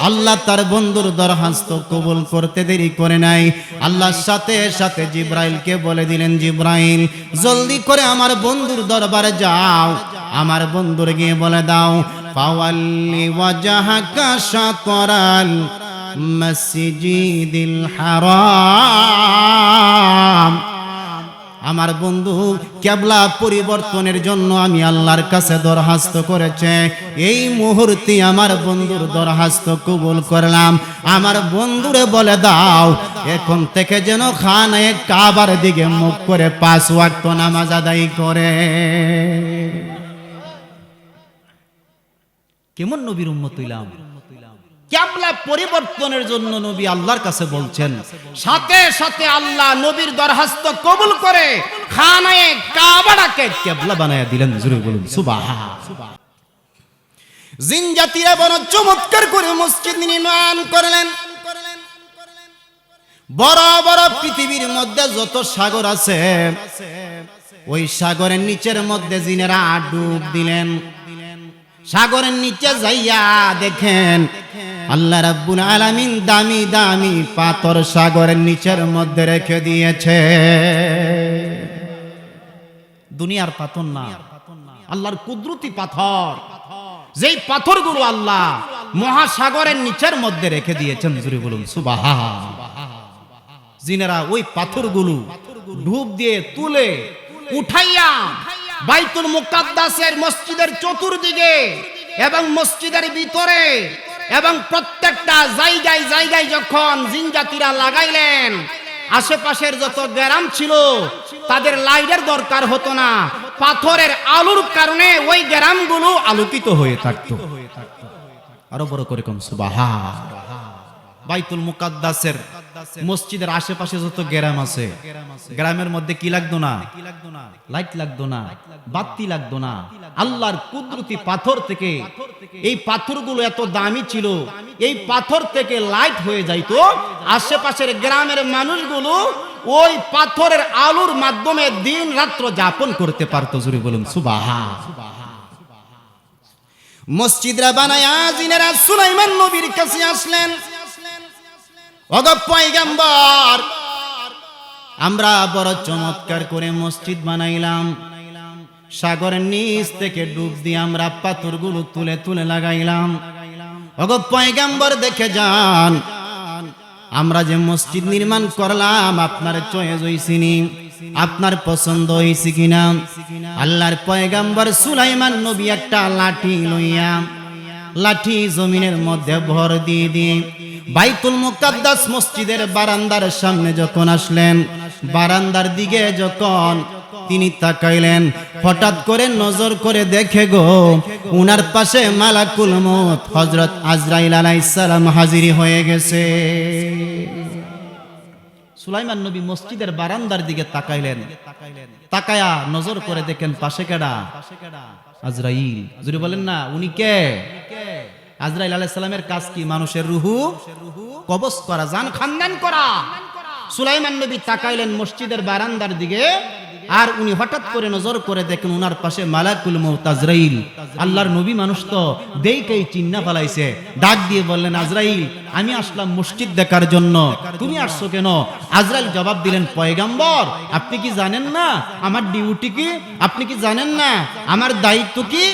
আল্লাহ তার বন্ধুর দরখাস্ত কবুল করতে দেরি করে নাই। আল্লাহর সাথে সাথে জিব্রাইলকে বলে দিলেন, জিব্রাইল জলদি করে আমার বন্ধুর দরবারে যাও, আমার বন্ধুর গিয়ে বলে দাও ফাওয়াল্লি ওয়াজহাকা শাতরাল মসজিদিল হারাম। আমার বন্ধু কিবলা পরিবর্তনের জন্য আমি আল্লাহর কাছে দরখাস্ত করেছে। এই মুহূর্তে আমার বন্ধুর দরখাস্ত কবুল করলাম। আমার বন্ধুরে বলে দাও এখন থেকে যেন খানায়ে কাবার দিকে মুখ করে 5 ওয়াক্ত নামাজ আদায় করে। কেমন নবীর উম্মত হইলাম? কিবলা পরিবর্তনের জন্য নবী আল্লাহর কাছে বলছেন, সাথে সাথে আল্লাহ নবীর দরখাস্ত কবুল করে খানায়ে কাবাটাকে কিবলা বানায়া দিলেন। জোরে বলুন সুবহানাল্লাহ। জিন জাতিরা বড় চমৎকার করে মসজিদ নির্মাণ করলেন। বড় বড় পৃথিবীর মধ্যে যত সাগর আছে ওই সাগরের নিচের মধ্যে জিনেরা ডুব দিলেন। সাগরের নিচে যাইয়া দেখেন আল্লাহ রাব্বুল আলামিন দামি দামি পাথর সাগরের নিচের মধ্যে রেখে দিয়েছে। দুনিয়ার পাথর না, আল্লাহর কুদরতি পাথর। যেই পাথরগুলো আল্লাহ মহাসাগরের নিচের মধ্যে রেখে দিয়েছেন। জোরে বলুন সুবহানাল্লাহ। জিনেরা ওই পাথরগুলো ডুব দিয়ে তুলে উঠাইয়া বাইতুল মুকাদ্দাসের মসজিদের চতুর্দিকে এবং মসজিদের ভিতরে এবং প্রত্যেকটা জায়গায় জায়গায় যখন জিন জাতিরা লাগাইলেন, আশেপাশের যত গ্রাম ছিল তাদের লাইটের দরকার হতো না। পাথরের আলোর কারণে ওই গ্রামগুলো আলোকিত হয়ে থাকতো। আরো বড় করে কম সুবহানাল্লাহ। বাইতুল মুকাদ্দাসের মসজিদের আশেপাশে যত গ্রাম আছে, গ্রামের মধ্যে কি লাগতো না? লাইট লাগতো না, বাতি লাগতো না। আল্লাহর কুদরতি পাথর থেকে, এই পাথরগুলো এত দামি ছিল, এই পাথর থেকে লাইট হয়ে যাইতো। আশেপাশের গ্রামের মানুষগুলো ওই পাথরের আলোর মাধ্যমে দিন রাত্র যাপন করতে পারতো। জোরে বলুন সুবহানাল্লাহ। মসজিদরা বানায়া জিনেরা সুলাইমান নবীর কাছে আসলেন, ওগো পয়গম্বর আমরা বড় চমৎকার করে মসজিদ বানাইলাম। সাগরের নিচ থেকে ডুব দিয়ে আমরা পাথরগুলো তুলে তুলে লাগাইলাম। ওগো পয়গম্বর দেখে যান, আমরা যে মসজিদ নির্মাণ করলাম আপনার চয়েস হইছিনি, আপনার পছন্দ হইছে কিনা? আল্লাহর পয়গম্বর সুলাইমান নবী একটা লাঠি লইয়া লাঠি জমিনের মধ্যে ভর দিয়ে দিয়ে বাইতুল মুকাদ্দাস মসজিদের বারান্দার সামনে যখন আসলেন, বারান্দার দিকে যখন তিনি তাকাইলেন, হঠাৎ করে নজর করে দেখে গো, উনার পাশে মালাকুল মউত হযরত আজরাইল আলাইহিস সালাম হাজির হয়ে গেছে। সুলাইমান নবী মসজিদের বারান্দার দিকে তাকাইলেন, তাকায়া নজর করে দেখেন পাশে কেডা? আজরাইল। যদি বলেন না উনি কে? আজরাইল আলাইহিস সালামের কাজ কি? মানুষের রুহু কবজ করা, জান খানদান করা। সুলাইমান নবী তাকাইলেন মসজিদের বারান্দার দিকে, আর উনি হঠাৎ করে নজর করে দেখেন উনার পাশে মালাকুল মউত আজরাইল। আল্লাহর নবী মানুষ তো দেখেই চিন্না ফেলাইছে, ডাক দিয়ে বললেন, আজরাইল আমি আসলাম মসজিদ দেখার জন্য, তুমি আসছো কেন? আজরাইল জবাব দিলেন, পয়গাম্বর আপনি কি জানেন না আমার ডিউটি কি? আপনি কি জানেন না আমার দায়িত্ব কি?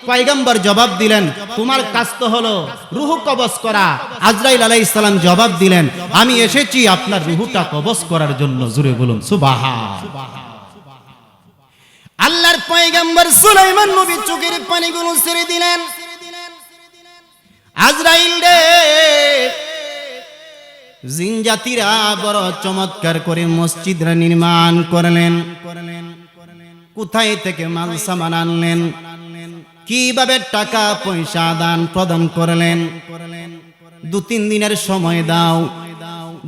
পয়গাম্বর জবাব দিলেন, তোমার কাজ তো হলো রুহু কবজ করা। আজরাইল আলাইহিস সালাম জবাব দিলেন, আমি এসেছি আপনার রুহুটা কবজ করার জন্য। জোরে বলুন সুবহান। আল্লাহর পয়গম্বর সুলাইমান নবী চোখের পানিগুলো ছেড়ে দিলেন। আজরাইল রে, জিন জাতিরা বড় চমৎকার করে মসজিদরা নির্মাণ করলেন। কোথায় থেকে মাল সামান আনলেন, কিভাবে টাকা পয়সা দান প্রদান করলেন? 2-3 দিনের সময় দাও,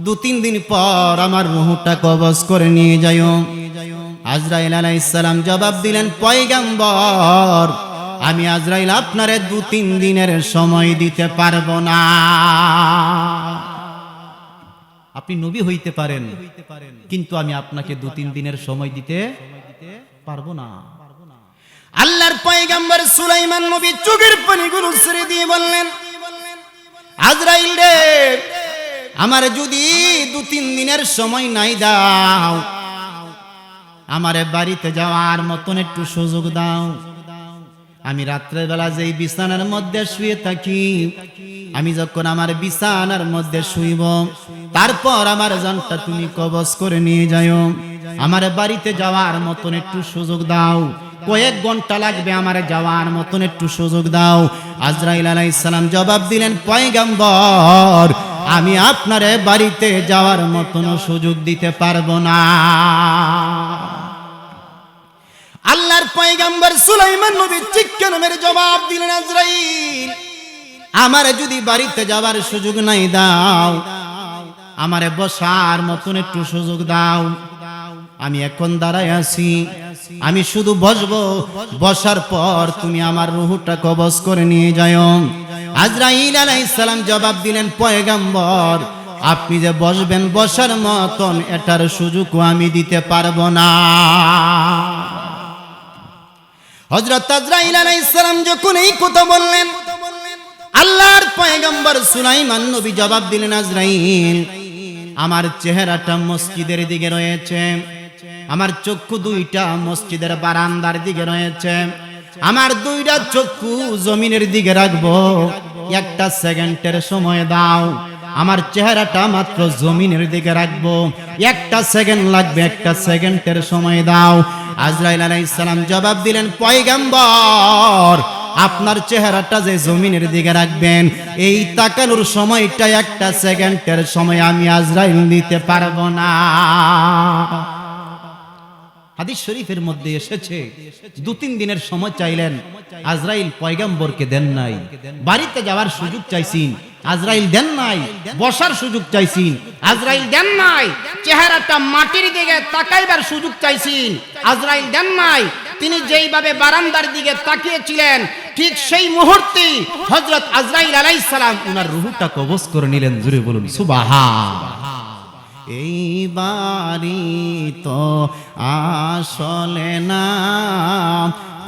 2-3 দিন পর আমার রূহটা কবজ করে নিয়ে যাও। আজরাইল আলাইহিস সালাম জবাব দিলেন, পয়গম্বর আমি আজরাইল আপনারে 2-3 দিনের সময় দিতে পারবো না। আপনি নবী হইতে পারেন, কিন্তু আমি আপনাকে 2-3 দিনের সময় দিতে পারবো না। আল্লাহর পয়গম্বর সুলাইমান নবী চোখের পানিগুলো ছেড়ে দিয়ে বললেন, আজরাইল রে, আমার যদি 2-3 দিনের সময় নাই দাও, আমারে বাড়িতে যাওয়ার মতন একটু সুযোগ দাও। আমি রাত্রের বেলা যেই বিছানার মধ্যে শুয়ে থাকি, আমি যখন আমার বিছানার মধ্যে শুইব, তারপর আমার জানটা তুমি কবজ করে নিয়ে যাও। আমার বাড়িতে যাওয়ার মতন একটু সুযোগ দাও, কয়েক ঘন্টা লাগবে আমার যাওয়ার মতন একটু সুযোগ দাও। আজরাইল আলাইহিস সালাম জবাব দিলেন, পয়গম্বর আমি আপনারে বাড়িতে যাওয়ার মতন সুযোগ দিতে পারবো না। আল্লাহর পয়গম্বর সুলাইমান নবী চিৎকার মেরে জবাব দিলেন, আজরাইল আমারে যদি বাড়িতে যাওয়ার সুযোগ নাই দাও, আমারে বসার মতন একটু সুযোগ দাও। আমি এখন দাঁড়ায় আছি, আমি শুধু বসবো, বসার পর তুমি আমার রূহটা কবজ করে নিয়ে যাও। আজরাইল আলাইহিস সালাম জবাব দিলেন, পয়গম্বর আপনি যে বসবেন বসার মতন এটার সুযোগও আমি দিতে পারবো না। হযরত আজরাইল আলাইহিস সালাম যখন এই কথা বললেন, আল্লাহর পয়গম্বর সুলাইমান নবী জবাব দিলেন, আজরাইল আমার চেহারাটা মসজিদের দিকে রয়েছে, আমার চক্ষু 2টা মসজিদের বারান্দার দিকে রয়েছে, আমার 2টা চক্ষু জমিনের দিকে রাখবো, 1 সেকেন্ডের সময় দাও। আমার চেহারাটা মাত্র জমিনের দিকে রাখবো, 1 সেকেন্ড লাগবে, 1 সেকেন্ডের সময় দাও। আজরাইল আলাইহিস সালাম জবাব দিলেন, পয়গম্বর আপনার চেহারাটা যে জমিনের দিকে রাখবেন, এই তাকানোর সময়টা 1 সেকেন্ডের সময় আমি আজরাইল দিতে পারবো না। হাদিস শরীফের মধ্যে এসেছে 2-3 দিনের সময় চাইলেন, আজরাইল পয়গম্বরকে দেন নাই। বাড়িতে যাওয়ার সুযোগ চাইছেন, আজরাইল দেন নাই। বসার সুযোগ চাইছেন, আজরাইল দেন নাই। চেহারাটা মাটির দিকে তাকাইবার সুযোগ চাইছেন, আজরাইল দেন নাই। তিনি যেইভাবে বারান্দার দিকে তাকিয়েছিলেন, ঠিক সেই মুহূর্তে হযরত আজরাইল আলাইহিস সালাম ওনার রূহটা কবজ করে নিলেন। জোরে বলুন সুবহান। এই বাড়ি তো আসলে না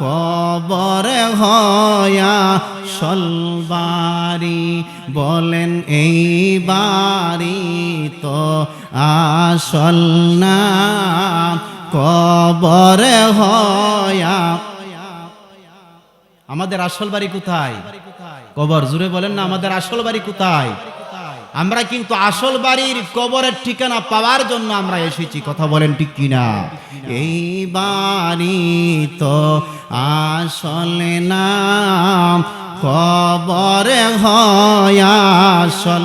কবরে হয়া সলবাড়ি, বলেন এই বাড়ি তো আসল না কবরে হয়া। আমাদের আসল বাড়ি কোথায়? কবর। জুড়ে বলেন না, আমাদের আসল বাড়ি কোথায়? আমরা কিন্তু আসল বাড়ির কবরের ঠিকানা পাওয়ার জন্য আমরা এসেছি। কথা বলেন ঠিক কিনা? এই বাড়ি তো আসলে না কবরে হয় আসল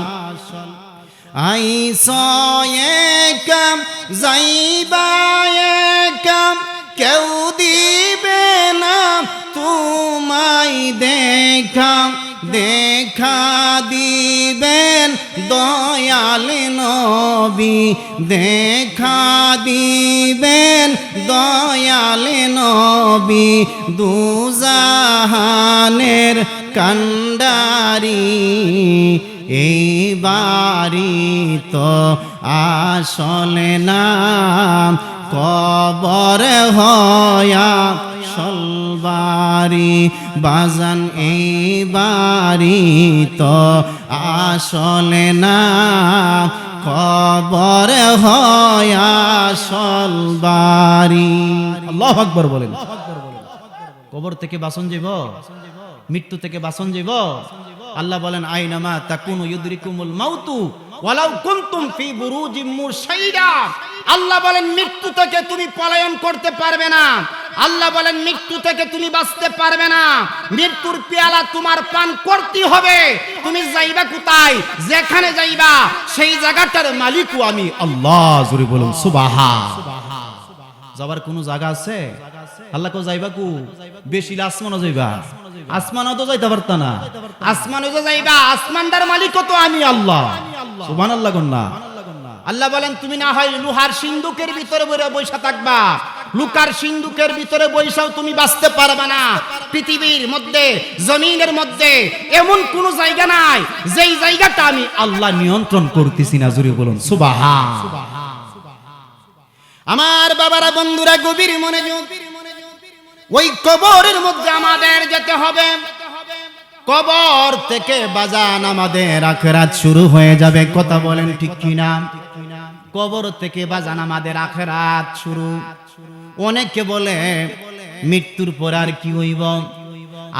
আইসা একাম যাইবা একাম কেউ দিবে না তোমায় দেখা দেখা দিবেন দয়াল নবী দেখা দিবেন দয়াল নবী দুজাহানের কান্ডারি এই বাড়ি তো আসলে না কবর হয়া সলবারি বাজান এই বাড়ি তো আসলে না কবর হয়া সলবারি। আল্লাহু আকবার বলেন। কবর থেকে বাসন যাব, মৃত্যু থেকে বাসন যাব। আল্লাহ বলেন আইনামা তাকুনু ইউদরিকুমুল মাউতু ওয়ালাউ কুনতুম ফি বুরুজিম মুশাইদা। আল্লাহ বলেন মৃত্যু থেকে তুমি পলায়ন করতে পারবে না। আল্লাহ বলেন মৃত্যু থেকে তুমি বাঁচতে পারবে না। মৃত্যুর পেয়ালা তোমার পান করতে হবে। তুমি যাইবা কোথায়? যেখানে যাইবা সেই জায়গাটার মালিকও আমি আল্লাহ। জোরে বলুন সুবহান। যাবার কোনো জায়গা আছে? আল্লাহ কো যাইবা কু? বেশি আসমানও যাইবা, আসমানও তো যাইতে পারতা না। আসমানও তো যাইবা, আসমানদার মালিকও তো আমি আল্লাহ। সুবহানাল্লাহ কন্না। আল্লাহ বলেন তুমি না হয় লোহার সিন্ধুকের ভিতরে বসে থাকবা, লুকার সিন্ধুকের ভিতরে বৈশাও তুমি বাঁচতে পারবে না। পৃথিবীর মধ্যে জমিনের মধ্যে এমন কোন জায়গা নাই যেই জায়গাটা আমি আল্লাহ নিয়ন্ত্রণ করতেছি না। জোরে বলুন সুবহান। আমার বাবারা বন্ধুরা গভীর মনোযোগ, ওই কবরের মধ্যে আমাদের যেতে হবে। কবর থেকে বাজান আমাদের আখিরাত শুরু হয়ে যাবে। কথা বলেন ঠিক কিনা? কবর থেকে বাজান আমাদের আখিরাত শুরু। অনেকে বলে মৃত্যুর পর আর কি হইব?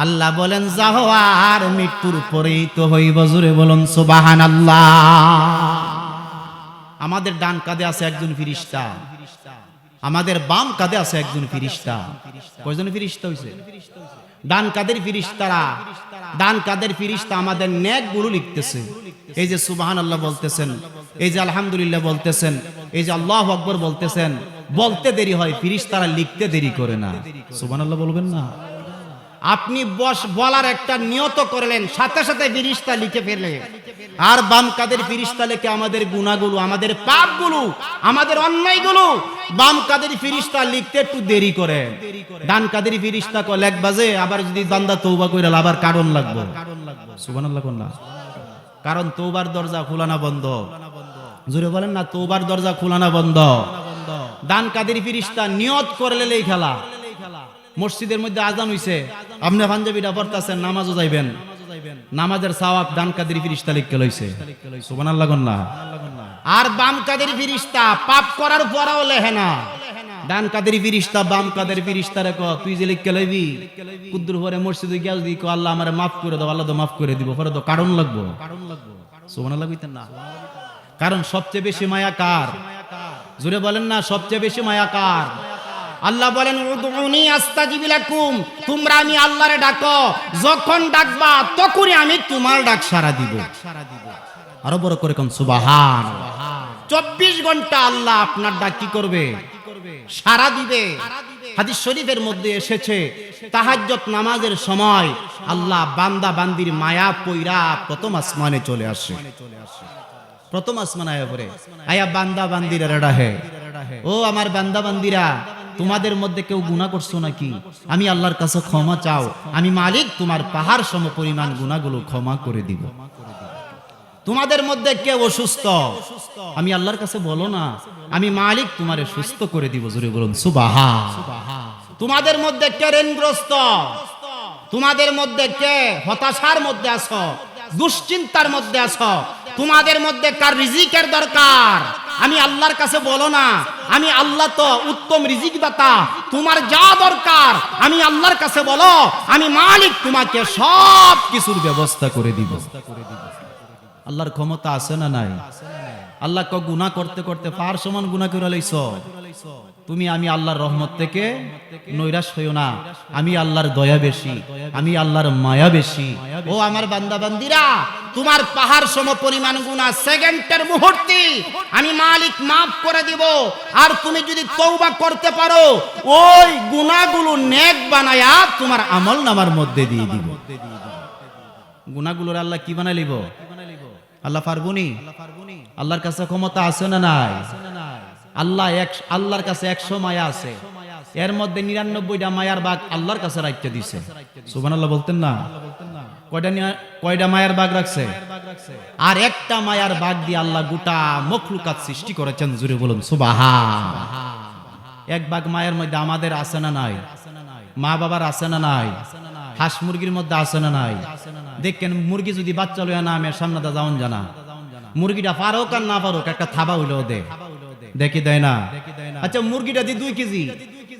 আল্লাহ বলেন যাও আর মৃত্যুর পরেই তো হইব। জোরে বলুন সুবহানাল্লাহ। আমাদের ডান কাঁধে আছে একজন ফেরেশতা, আমাদের বাম কাঁধে আছে একজন ফেরেশতা। কয়জন ফেরেশতা হইছে? ডান কাঁধের ফেরেশতারা, ডান কাঁধের ফেরেশতা আমাদের নেকগুলো লিখতেছে। এই যে সুবহানাল্লাহ বলতেছেন, এই যে আলহামদুলিল্লাহ বলতেছেন, এই যে আল্লাহু আকবার বলতেছেন, বলতে দেরি হয়, ফেরেশতারা লিখতে দেরি করে না। সুবহানাল্লাহ বলবেন না? আপনি বলার একটা নিয়ত করলেন, সাথে সাথে ফেরেশতা লিখে ফেলে। আর বাম কাদের ফেরেশতা লেখে আমাদের গুনাহগুলো, আমাদের পাপগুলো, আমাদের অন্যায়গুলো। বাম কাদের ফেরেশতা লিখতে একটু দেরি করে। ডান কাদের ফেরেশতা কো লেখ বাজে, আবার যদি বান্দা তওবা কইরা আবার কারণ লাগবে। সুবহানাল্লাহ কোন না? কারণ তওবার দরজা খোলা না বন্ধ? জোরে বলেন না, তওবার দরজা খোলা না বন্ধ? ডান কাদের ফেরেশতা নিয়ত করলে লেই খেলা। মসজিদের মধ্যে আজান হইছে, আপনি পাঞ্জাবিটা পড়তাছেন, নামাজও যাইবেন, নামাজের সওয়াব ডান কাদের ফেরেশতা লিখে লইছে। সুবহানাল্লাহ কোন না? আর বাম কাদের ফেরেশতা পাপ করার পরেও লেখে না। ডান কাদের ফেরেশতা বাম কাদের ফেরেশতারে কো তুই যে লিখে লইবি, কুদ্দুর পরে মসজিদে গিয়া যদি কো আল্লাহ আমারে maaf করে দাও, আল্লাহ তো maaf করে দিব, পরে তো কারণ লাগবে। সুবহানাল্লাহ কইতেন না? কারণ সবচেয়ে বেশি মায়া কার? জোরে বলেন না, সবচেয়ে বেশি মায়া কার? আল্লাহ বলেন উদউনি আস্তাজিব লাকুম, তোমরা আমি আল্লাহরে ডাকো, যখন ডাকবা তখনই আমি তোমার ডাক সাড়া দিব। আরো বড় করে কোন সুবহান। 24 ঘন্টা আল্লাহ আপনার ডাক কি করবে? সাড়া দিবে। হাদিস শরীফের মধ্যে এসেছে তাহাজ্জুদ নামাজের সময় আল্লাহ বান্দা বান্দির মায়া পয়রা প্রথম আসমানে চলে আসে। প্রথম আসমান আয়া পড়ে, আয়া বান্দা বান্দিরা ডাহে, ও আমার বান্দা বান্দিরা, তোমাদের মধ্যে কেউ গুনাহ করছো নাকি? আমি আল্লাহর কাছে ক্ষমা চাও, আমি মালিক তোমার পাহাড় সম পরিমাণ গুনাহগুলো ক্ষমা করে দিব। তোমাদের মধ্যে কেউ অসুস্থ, আমি আল্লাহর কাছে বলো না, আমি মালিক তোমারে সুস্থ করে দিব। জোরে বলুন সুবহান। তোমাদের মধ্যে কে ঋণগ্রস্ত, তোমাদের মধ্যে কে হতাশার মধ্যে আছো, দুশ্চিন্তার মধ্যে আছো, তোমাদের মধ্যে কার রিজিকের দরকার, আমি আল্লাহর কাছে বলো না, আমি আল্লাহ তো উত্তম রিজিক দাতা, তোমার যা দরকার আমি আল্লাহর কাছে বলো, আমি মালিক তোমাকে সব কিছুর ব্যবস্থা করে দিব। আল্লাহর ক্ষমতা আছে না নাই? আল্লাহ কো গুনাহ করতে করতে পার সমান গুনাহ করে লইছো, তুমি আমি আল্লাহর রহমত থেকে নৈরাশ হইও না। আমি আল্লাহর দয়া বেশি, আমি আল্লাহর মায়া বেশি। ও আমার বান্দা বান্দিরা, তোমার পাহাড় সম পরিমাণ গুনাহ সেকেন্ডের মুহূর্তে আমি মালিক মাফ করে দিব। আর তুমি যদি তওবা করতে পারো, ওই গুনাহগুলো নেক বানায়া তোমার আমল নামার মধ্যে দিয়ে দিব। গুনাহগুলোর আল্লাহ কি বানাই লিব? আল্লাহ পারবনি? আল্লাহর কাছে ক্ষমতা আছে না নাই? আল্লাহর কাছে 100 মায়া আছে, এর মধ্যে 99টা মায়ার ভাগ আল্লাহর কাছে রাখতে দিছে। সুবহানাল্লাহ বলতেন না? কয়টা মায়ার ভাগ রাখছে? আর একটা মায়ার ভাগ দিয়ে আল্লাহ গোটা মখলুকাত সৃষ্টি করেছেন। জুড়ে বলুন সুবহান। এক ভাগ মায়ের মধ্যে আমাদের আছে না নাই? মা বাবার আছে না নাই? হাঁস মুরগির মধ্যে আছে না নাই? দেখেন মুরগি যদি বাচ্চা লইয়া নামে সামনে দা যাওন জানা, মুরগিটা পারুক আর না পারুক একটা থাবা হইলেও দে, দেখি দেয় না? আচ্ছা মুরগিটা দিয়ে 2 কেজি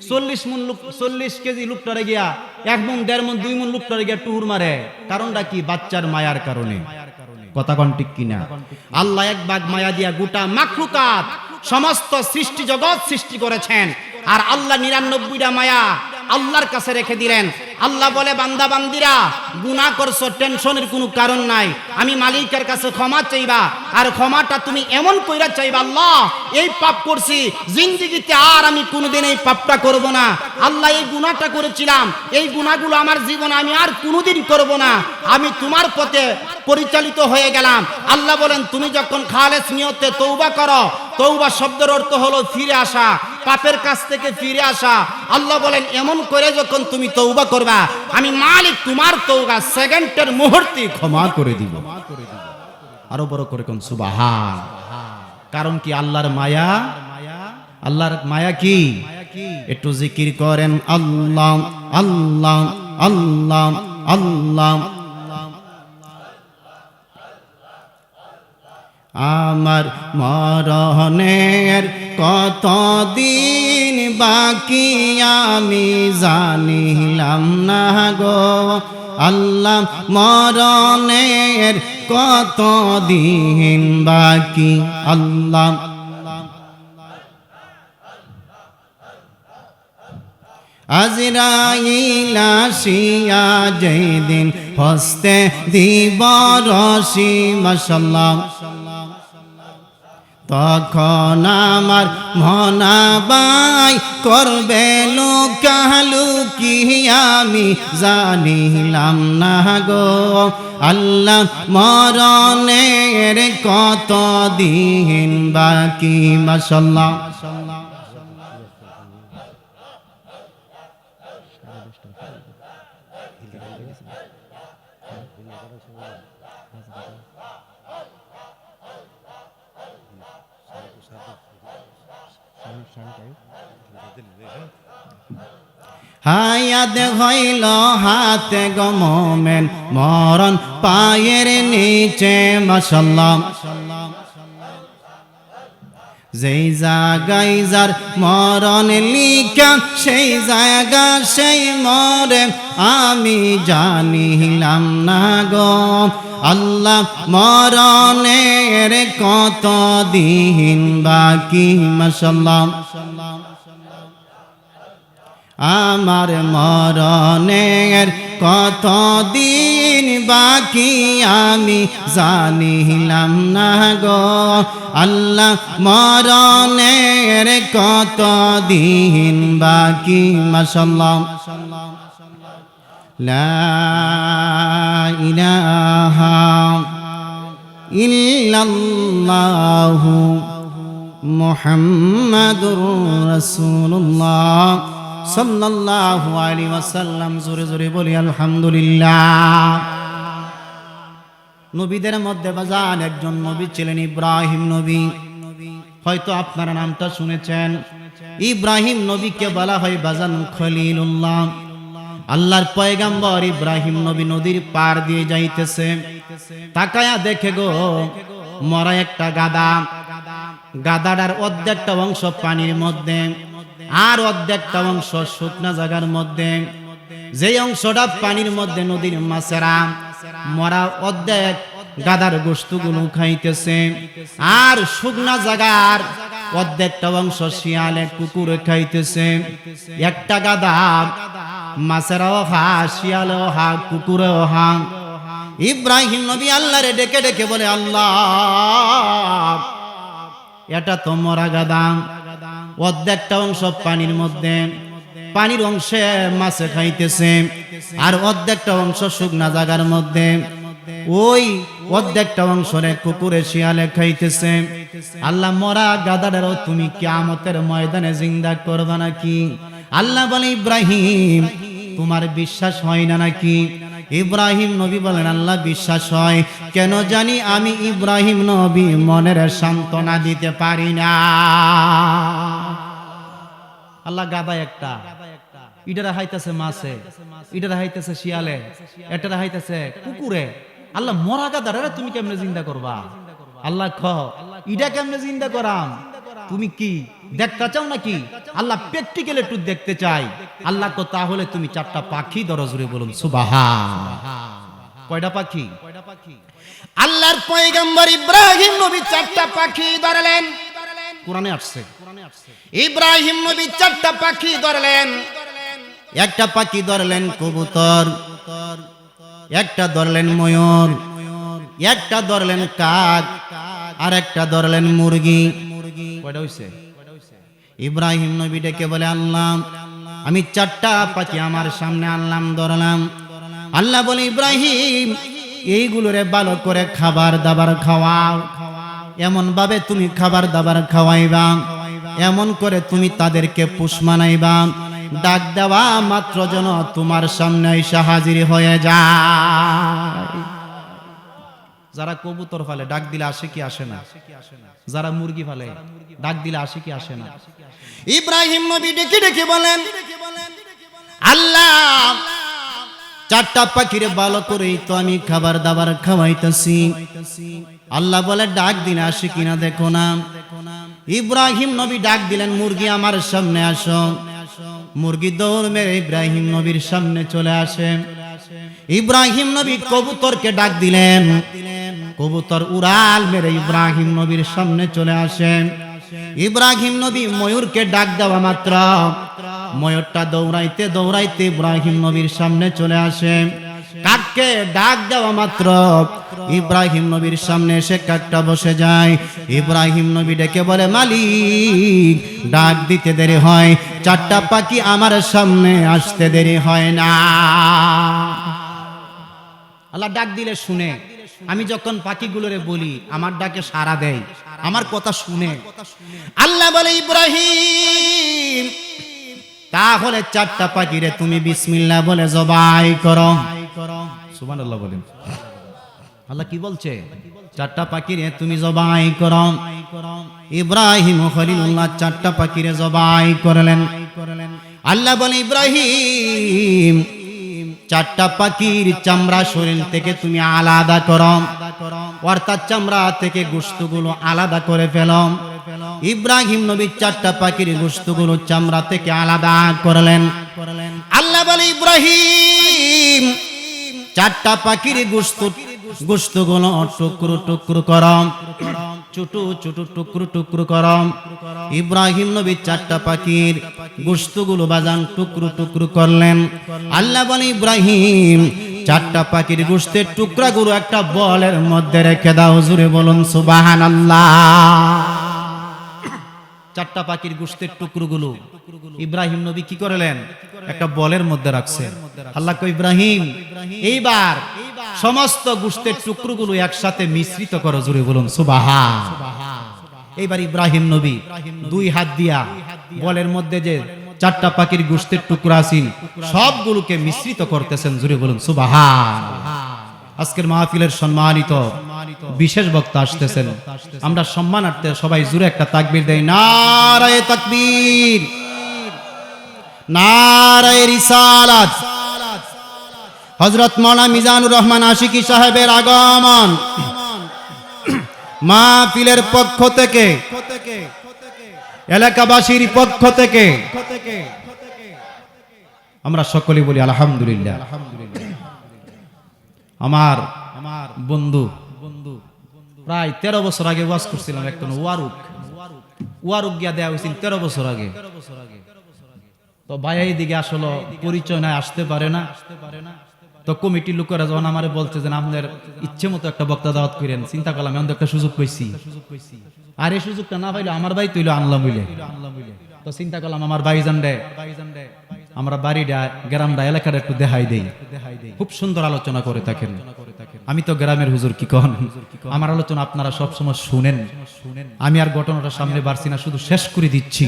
40 কেজি লুকটারে গিয়া 1 মণ 1.5 মণ 2 মণ লুকটারে গিয়া টুর মারে, কারণটা কি? বাচ্চার মায়ার কারণে। কথা কোন ঠিক কিনা? আল্লাহ এক ভাগ মায়া দিয়া গোটা মাখলুকাত সমস্ত সৃষ্টি জগৎ সৃষ্টি করেছেন। আর আল্লাহ 99টা মায়া আল্লাহর কাছে রেখে দিলেন। আল্লাহ বলে, বান্দা বান্দিরা গুনাহ করছো, টেনশনের কোনো কারণ নাই। আমি মালিকের কাছে ক্ষমা চাইবা, আর ক্ষমাটা তুমি এমন কইরা চাইবা, আল্লাহ এই পাপ করছি, জিন্দেগিতে আর আমি কোনোদিন এই পাপটা করব না। আল্লাহ এই গুনাহটা করেছিলাম, এই গুনাহগুলো আমার জীবনে আমি আর কোনোদিন করব না। আমি তোমার পথে পরিচালিত হয়ে গেলাম। আল্লাহ বলেন, তুমি যখন খালেস নিয়তে তওবা করো, তওবা শব্দের অর্থ হলো ফিরে আসা, পাপের কাছ থেকে ফিরে আসা। আল্লাহ বলেন, এমন করে যখন তুমি তওবা করবা, আমি মালিক তোমার তওবা সেকেন্ডের মুহূর্তে ক্ষমা করে দিব। আরো বড় করে কোন সুবহান। কারণ কি? আল্লাহর মায়া। আল্লাহর মায়া কি? একটু জিকির করেন, আল্লাহ আল্লাহ আল্লাহ আল্লাহ। আমার মরণের কতদিন বাকি আমি জানিলাম না গো আল্লাহ, মরণের কতদিন বাকি আল্লাহ। আজরাইল আসিয়া যেদিন হস্তে দিব রশি মাশাআল্লাহ, তখন আমার মনাবাই করবে লুকালুকি আমি জানিলাম না গো আল্লাহ, মরণের কতদিন বাকি মাশাআল্লাহ। হায়াত হইল হাতে গো মোমেন, মরণ পায়ের নিচে মাশাআল্লাহ। যেই জায়গায় যার মরণ লিখা, সেই জায়গা সেই মরে আমি জানিলাম না গো আল্লাহ, মরণের কতদিন বাকি মাশাআল্লাহ। আমার মরণের কতদিন বাকি আমি জানিলাম না গো আল্লাহ, মরণের কতদিন বাকি মাশাআল্লাহ। লা ইলাহা ইল্লাল্লাহু মুহাম্মাদুর রাসূলুল্লাহ সাল্লাল্লাহু আলাইহি ওয়াসাল্লাম। জোরে জোরে বলি আলহামদুলিল্লাহ। নবীদের মধ্যে বাজান একজন নবী ছিলেন ইব্রাহিম নবী। হয়তো আপনারা নামটা শুনেছেন। ইব্রাহিম নবীকে বলা হয় বাজান খলিলুল্লাহ। আল্লাহর পয়গাম্বর ইব্রাহিম নবী নদীর পার দিয়ে যাইতেছে, তাকায়া দেখে গো মরা একটা গাদা। গাদাটার অর্ধেকটা অংশ পানির মধ্যে, আর অর্ধেকটা অংশ শুকনা জায়গার মধ্যে। যেই অংশটা পানির মধ্যে নদীর মাছেরা মরা অর্ধেক গাদার গোশতগুলো খাইতেছে, আর শুকনা জায়গার অর্ধেকটা অংশ শিয়ালে কুকুরে খাইতেছে। একটা গাদা মাছেরও হা, শিয়ালেও হা, কুকুরেও হা। ইব্রাহিম নবী আল্লাহরে ডেকে ডেকে বলে, আল্লাহ, এটা তো মরা গাদা, অর্ধেকটা অংশ পানির মধ্যে, পানির অংশে মাছে খাইতেছে, আর অর্ধেকটা অংশ শুকনা জায়গার মধ্যে, ওই অর্ধেকটা অংশরে কুকুরে শিয়ালে খাইতেছে। আল্লাহ, মরা গাদাটারও তুমি কিয়ামতের ময়দানে জিন্দা করবা নাকি? আল্লাহ বলে, ইব্রাহিম, তোমার বিশ্বাস হয় না নাকি? ইব্রাহিম নবী বলেন, আল্লাহ, বিশ্বাস হয়। কেন জানি আমি ইব্রাহিম নবী মনের সান্ত্বনা দিতে পারি না। আল্লাহ গাদা একটা, ইটারা হাইতেছে মাছে, ইটারা হাইতেছে শিয়ালে, এটারা হাইতেছে কুকুরে। আল্লাহ, মরা গাদারে তুমি কেমনে জিন্দা করবা? আল্লাহ খ, ইটা কেমনে জিন্দা করাম? তুমি কি দেখতে চাও নাকি? আল্লাহ প্র্যাকটিক্যালি একটু দেখতে চাই। আল্লাহ তো, তাহলে তুমি 4টা পাখি ধরো, জুড়ে বলুন সুবহান। কয়টা পাখি? আল্লাহর পয়গম্বর ইব্রাহিম নবী 4টা পাখি ধরলেন। কোরআনে আসছে, ইব্রাহিম নবী 4টা পাখি ধরলেন। একটা পাখি ধরলেন কবুতর, একটা ধরলেন ময়ূর, একটা ধরলেন কাক, আর একটা ধরলেন মুরগি। কয়টা হইছে? ইব্রাহিম নবী ডেকে বলে, আল্লাহ, আমি 4টা পাখি আমার সামনে আনলাম, ধরলাম। আল্লাহ বলে, ইব্রাহিম, এইগুলোরে ভালো করে খাবার দাবার খাওয়াও। এমন ভাবে তুমি খাবার দাবার খাওয়াইবা, এমন করে তুমি তাদেরকে পুষ মানাইবা, ডাক দেওয়া মাত্র যেন তোমার সামনে এসে হাজির হয়ে যায়। যারা কবুতর ফালে ডাক দিলে আসে কি আসে না? যারা মুরগি ফালে ডাক দিলে আসে কি আসে না? ইব্রাহিম নবী ডেকে ডেকে বলেন, আল্লাহ, 4টা পাখিরে ভালো করেই তো আমি খাবার দাবার খাওয়াইতেছি। আল্লাহ বলে, ডাক দিলে আসে কিনা দেখো না। ইব্রাহিম নবী ডাক দিলেন, মুরগি আমার সামনে আসো। মুরগি দৌড় মেরে ইব্রাহিম নবীর সামনে চলে আসে। ইব্রাহিম নবী কবুতরকে ডাক দিলেন, কবুতর উড়াল মেরে ইব্রাহিম নবীর সামনে চলে আসে। ইব্রাহিম নবী ময়ূরকে ডাক দেওয়া মাত্র ময়ূরটা দৌড়াইতে দৌড়াইতে ইব্রাহিম নবীর সামনে চলে আসে। কাককে ডাক দেওয়া মাত্র ইব্রাহিম নবীর সামনে এসে কাকটা বসে যায়। ইব্রাহিম নবী ডেকে বলে, মালিক, ডাক দিতে দেরি হয়, 4টা পাখি আমার সামনে আসতে দেরি হয় না। আল্লাহ ডাক দিলে শুনে। আমি যখন পাখিগুলোরে বলি, আমার ডাকে সাড়া দেয়, আমার কথা শুনে। আল্লাহ বলে, ইব্রাহিম, তাহলে 4টা পাখিরে তুমি বিসমিল্লাহ বলে জবাই করো। সুবহানাল্লাহ বলেন। আল্লাহ কি বলছে? 4টা পাখিরে তুমি জবাই করো। ইব্রাহিম খলিলুল্লাহ 4টা পাখিরে জবাই করলেন। আল্লাহ বলে, ইব্রাহিম, 4টা পাখির চামড়া শরীর থেকে তুমি আলাদা করো, অর্থাৎ চামড়া থেকে গোশতগুলো আলাদা করে ফেলো। ইব্রাহিম নবী 4টা পাখির গোশতগুলো চামড়া থেকে আলাদা করলেন। আল্লাহ বলে, ইব্রাহিম, 4টা পাখির গোশতগুলো টুকরো টুকরো করো, ছোট ছোট টুকরো টুকরো করো। ইব্রাহিম নবী 4টা পাখির গোশতগুলো বাজান টুকরো টুকরো করলেন। আল্লাহ বলে, ইব্রাহিম, 4টা পাখির গোশতের টুকরাগুলো একটা বলের মধ্যে রেখে দাও। জোরে বলুন সুবহানাল্লাহ। 4টা পাখির গোশতের টুকরোগুলো ইব্রাহিম নবী কি করলেন? একটা বলের মধ্যে রাখছেন। আল্লাহ কই, ইব্রাহিম, এইবার সমস্ত গোশতের টুকরোগুলো একসাথে মিশ্রিত করো। জোরে বলুন সুবহান। এইবার ইব্রাহিম নবী 2 হাত দিয়া বলের মধ্যে যে 4টা পাখির গোশতের টুকরা আছে সবগুলোকে মিশ্রিত করতেছেন। জোরে বলুন সুবহান। আজকের মাহফিলের সম্মানিত বিশেষ বক্তা আসতেছেন, আমরা সম্মানার্থে সবাই জোরে একটা তাকবীর দেই। নারায়ে তাকবীর, নারায়ে রিসালাত। হযরত মাওলানা মিজানুর রহমান আশিকি সাহেবের আগমন। মাহফিলের পক্ষ থেকে, এলাকাবাসীর পক্ষ থেকে আমরা সকলে বলি আলহামদুলিল্লাহ। আমার বন্ধু প্রায় 13 বছর আগে ওয়াজ করছিলাম, একটা ওয়ারুক ওয়ারুগিয়া দেওয়া হয়েছিল 13 বছর আগে। তো ভাই এইদিকে আসলে পরিচয় নাই, আসতে পারে না। তো কমিটির লোকেরা যখন আমারে বলছে যে আপনার ইচ্ছে মতো একটা বক্তা দাওয়াত করেন, চিন্তা করলাম আমি একটা সুযোগ পাইছি, আর এই সুযোগটা না পাইলে আমার ভাই তৈল আনলাম বুঝলে। তো চিন্তা করলাম আমার ভাইজান রে আমরা বাড়িটা গ্রামটা এলাকাটা একটু দেখাই দেই। খুব সুন্দর আলোচনা করে থাকেন, আমি তো গ্রামের হুজুর কি কন, আমার আলোচনা আপনারা সবসময় শুনেন। আমি আর ঘটনাটা সামনে বাড়ছি না, শুধু শেষ করে দিচ্ছি।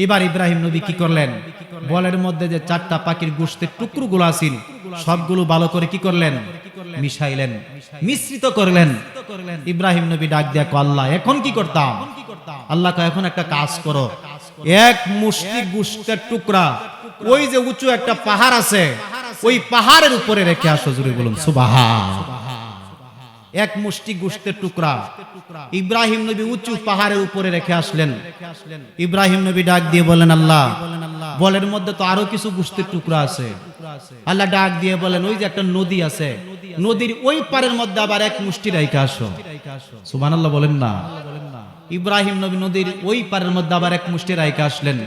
এবার ইব্রাহিম নবী কি করলেন, বলের মধ্যে যে 4টা পাখির গোশতের টুকরোগুলো আছিল সবগুলো ভালো করে কি করলেন, মিশাইলেন, মিশ্রিত করলেন। ইব্রাহিম নবী ডাক দিয়া কয় আল্লাহ এখন কি করতাম? আল্লাহ কয় এখন একটা কাজ করো, এক মুষ্টি গোশতের টুকরা ওই যে উঁচু একটা পাহাড় আছে ওই পাহাড়ের উপরে রেখে আসো। জোরে বলুন সুবহান। এক মুষ্টি গোশতের টুকরা ইব্রাহিম নবী উঁচু পাহাড়ের উপরে রেখে আসলেন। ইব্রাহিম নবী ডাক দিয়ে বলেন আল্লাহ বলের মধ্যে তো আরো কিছু গোশতের টুকরা আছে। আল্লাহ ডাক দিয়ে বলেন ওই যে একটা নদী আছে, নদীর ওই পারের মধ্যে আবার এক মুষ্টি রেখে আসো। সুবহানাল্লাহ বলেন না। ইব্রাহিম নবী নদীর ওই পারের মধ্যে আবার এক মুষ্টি রেখে আসলেন।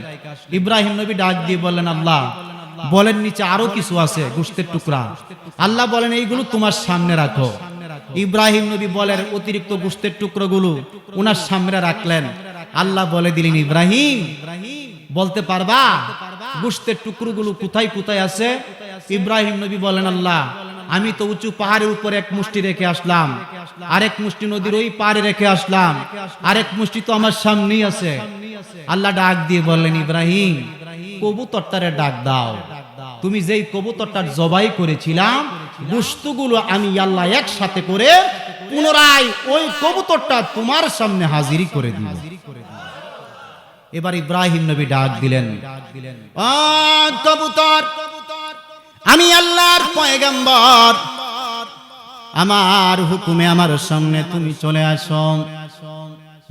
ইব্রাহিম নবী ডাক দিয়ে বললেন আল্লাহ বলের নিচে আরো কিছু আছে গোশতের টুকরা। আল্লাহ বলেন এইগুলো তোমার সামনে রাখো। ইব্রাহিম নবী বলের অতিরিক্ত গোশতের টুকরোগুলো ওনার সামনে রাখলেন। আল্লাহ বলে দিলেন ইব্রাহিম বলতে পারবা গোশতের টুকরোগুলো কোথায় কোথায় আছে? ইব্রাহিম নবী বলেন আল্লাহ আমি তো উঁচু পাহাড়ের উপরে এক মুষ্টি রেখে আসলাম, আরেক মুষ্টি নদীর ওই পাড়ে রেখে আসলাম, আরেক মুষ্টি তো আমার সামনেই আছে। আল্লাহ ডাক দিয়ে বললেন ইব্রাহিম কবুতরটারে ডাক দাও, তুমি যেই কবুতরটার জবাই করেছিলাম গোশতগুলো আমি আল্লাহ একসাথে করে পুনরায় ওই কবুতরটা তোমার সামনে হাজির করে দিব। এবার ইব্রাহিম নবী ডাক দিলেন ও কবুতর আমি আল্লাহর পয়গম্বর, আমার হুকুমে আমার সামনে তুমি চলে আসো।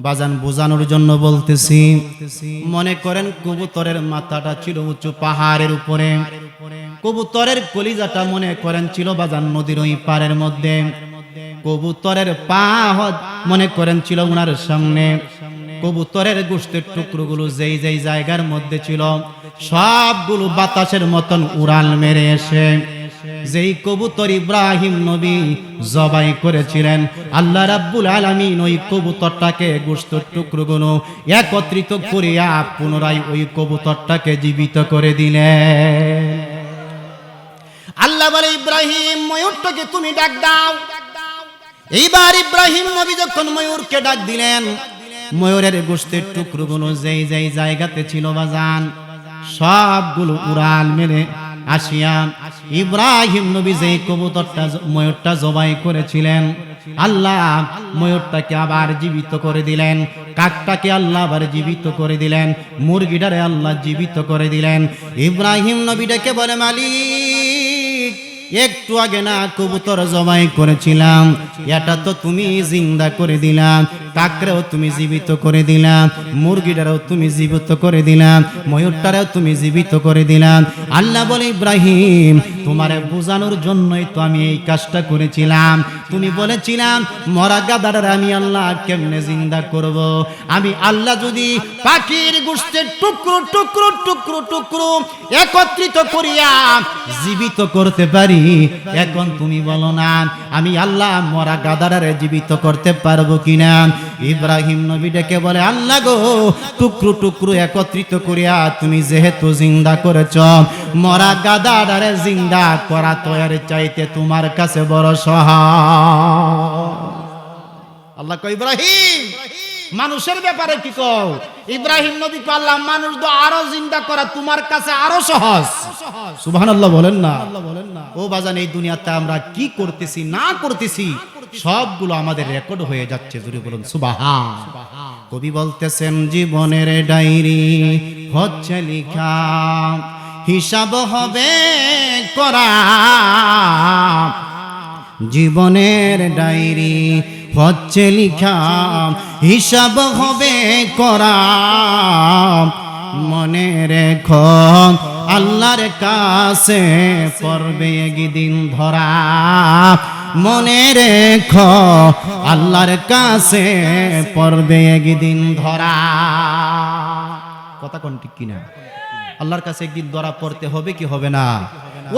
বাজান বোঝানোর জন্য বলতেছি, মনে করেন কবুতরের মাথাটা ছিল উঁচু পাহাড়ের উপরে, কবুতরের কলিজাটা মনে করেন ছিল বাজান নদীর ওই পাড়ের মধ্যে, কবুতরের পা মনে করেন ছিল ওনার সামনে, কবুতরের গোশতের টুকরোগুলো যেই যেই জায়গার মধ্যে ছিল সবগুলো বাতাসের মতন উড়াল মেরে এসে যেই কবুতর ইব্রাহিম নবী জবাই করেছিলেন আল্লাহ রাব্বুল আলামিন ওই কবুতরটাকে গোশতের টুকরোগুলো একত্রিত করিয়া পুনরায় ওই কবুতরটাকে জীবিত করে দিলেন। আল্লাহ বলে ইব্রাহিম ময়ূরটাকে তুমি ডাক দাও। এইবার ইব্রাহিম নবী যখন ময়ূরকে ডাক দিলেন, ময়ূরের গোশতের টুকরোগুলো যেই যেই জায়গাতে ছিল বাজান সবগুলো উড়াল মেরে আসিয়া ইব্রাহিম নবী যেই কবুতরটা ময়ূরটা জবাই করেছিলেন আল্লাহ ময়ূরটাকে আবার জীবিত করে দিলেন, কাকটাকে আল্লাহ আবার জীবিত করে দিলেন, মুরগিটারে আল্লাহ জীবিত করে দিলেন। ইব্রাহিম নবী ডেকে বলে মালিক একটু আগে না কবুতর জবাই করেছিলাম, এটা তো তুমি জিন্দা করে দিলাম, কাকরেও তুমি জীবিত করে দিলাম, মুরগিটারেও তুমি জীবিত করে দিলাম, ময়ূরটারেও তুমি জীবিত করে দিলাম। আল্লাহ বলে ইব্রাহিম তোমারে বোঝানোর জন্যই তো আমি এই কাজটা করেছিলাম। তুমি বলেছিলাম মরা গাদার আমি আল্লাহ কেমনে জিন্দা করব, আমি আল্লাহ যদি পাখির গোশতের টুকরো টুকরো টুকরো টুকরো একত্রিত করিয়া জীবিত করতে পারি, এখন তুমি বলো না আমি আল্লাহ মরা গাদারে জীবিত করতে পারবো কিনা? ইব্রাহিম নবী ডেকে বলে আল্লাহ গো টুকরো টুকরো একত্রিত করিয়া তুমি যেহেতু জিন্দা করেছ, মরা গাদারে জিন্দা করা তো এর চাইতে তোমার কাছে বড় সহজ। আল্লাহ কয় ইব্রাহিম মানুষের ব্যাপারে কি কও? ইব্রাহিম নবী আল্লাহ মানুষ তো আরো জিন্দা করা তোমার কাছে আরো সহজ। সুবহানাল্লাহ বলেন না। ও বাজান এই দুনিয়াতে আমরা কি করতেছি না করতেছি সবগুলো আমাদের রেকর্ড হয়ে যাচ্ছে, জুড়ে বলুন সুবহান। কবি বলতেছেন জীবনের ডায়েরি হচ্ছে লেখা, হিসাব হবে করা, জীবনের ডায়েরি হচ্ছে লেখা, হিসাব হবে করা, মনে রেখো আল্লাহর কাছে পড়বে একদিন ধরা, মনে রেখো আল্লাহর কাছে পড়বে একদিন ধরা। কথা কোন ঠিক কিনা? আল্লাহর কাছে একদিন ধরা পড়তে হবে কি হবে না?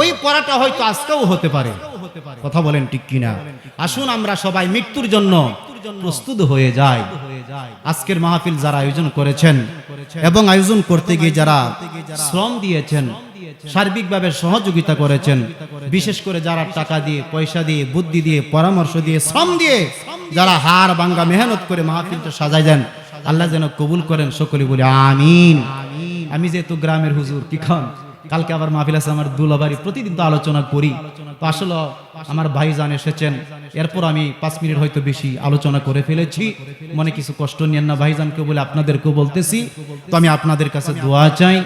ওই পড়াটা হয়তো আজকেও হতে পারে। কথা বলেন ঠিক কিনা? আসুন আমরা সবাই মৃত্যুর জন্য প্রস্তুত হয়ে যাই। আজকের মাহফিল যারা আয়োজন করেছেন এবং আয়োজন করতে গিয়ে যারা শ্রম দিয়েছেন, সার্বিকভাবে সহযোগিতা করেছেন, বিশেষ করে যারা টাকা দিয়ে, পয়সা দিয়ে, বুদ্ধি দিয়ে, পরামর্শ দিয়ে, শ্রম দিয়ে যারা হাড় ভাঙ্গা মেহনত করে মাহফিলটা সাজাই দেন, আল্লাহ যেন কবুল করেন। সকলে বলি আমিন। আমি যেহেতু গ্রামের হুজুর, কি খান কালকে আবার মাহফিল আছে আমার দুলাবাড়ি, প্রতিদিন তো আলোচনা করি। তো আসলে আমার ভাইজান এসেছেন, এরপর আমি 5 মিনিট হয়তো বেশি আলোচনা করে ফেলেছি। মনে কিছু কষ্ট নিয়েন না, ভাইজানকে বলে আপনাদেরকেও বলতেছি। তো আমি আপনাদের কাছে দোয়া চাই।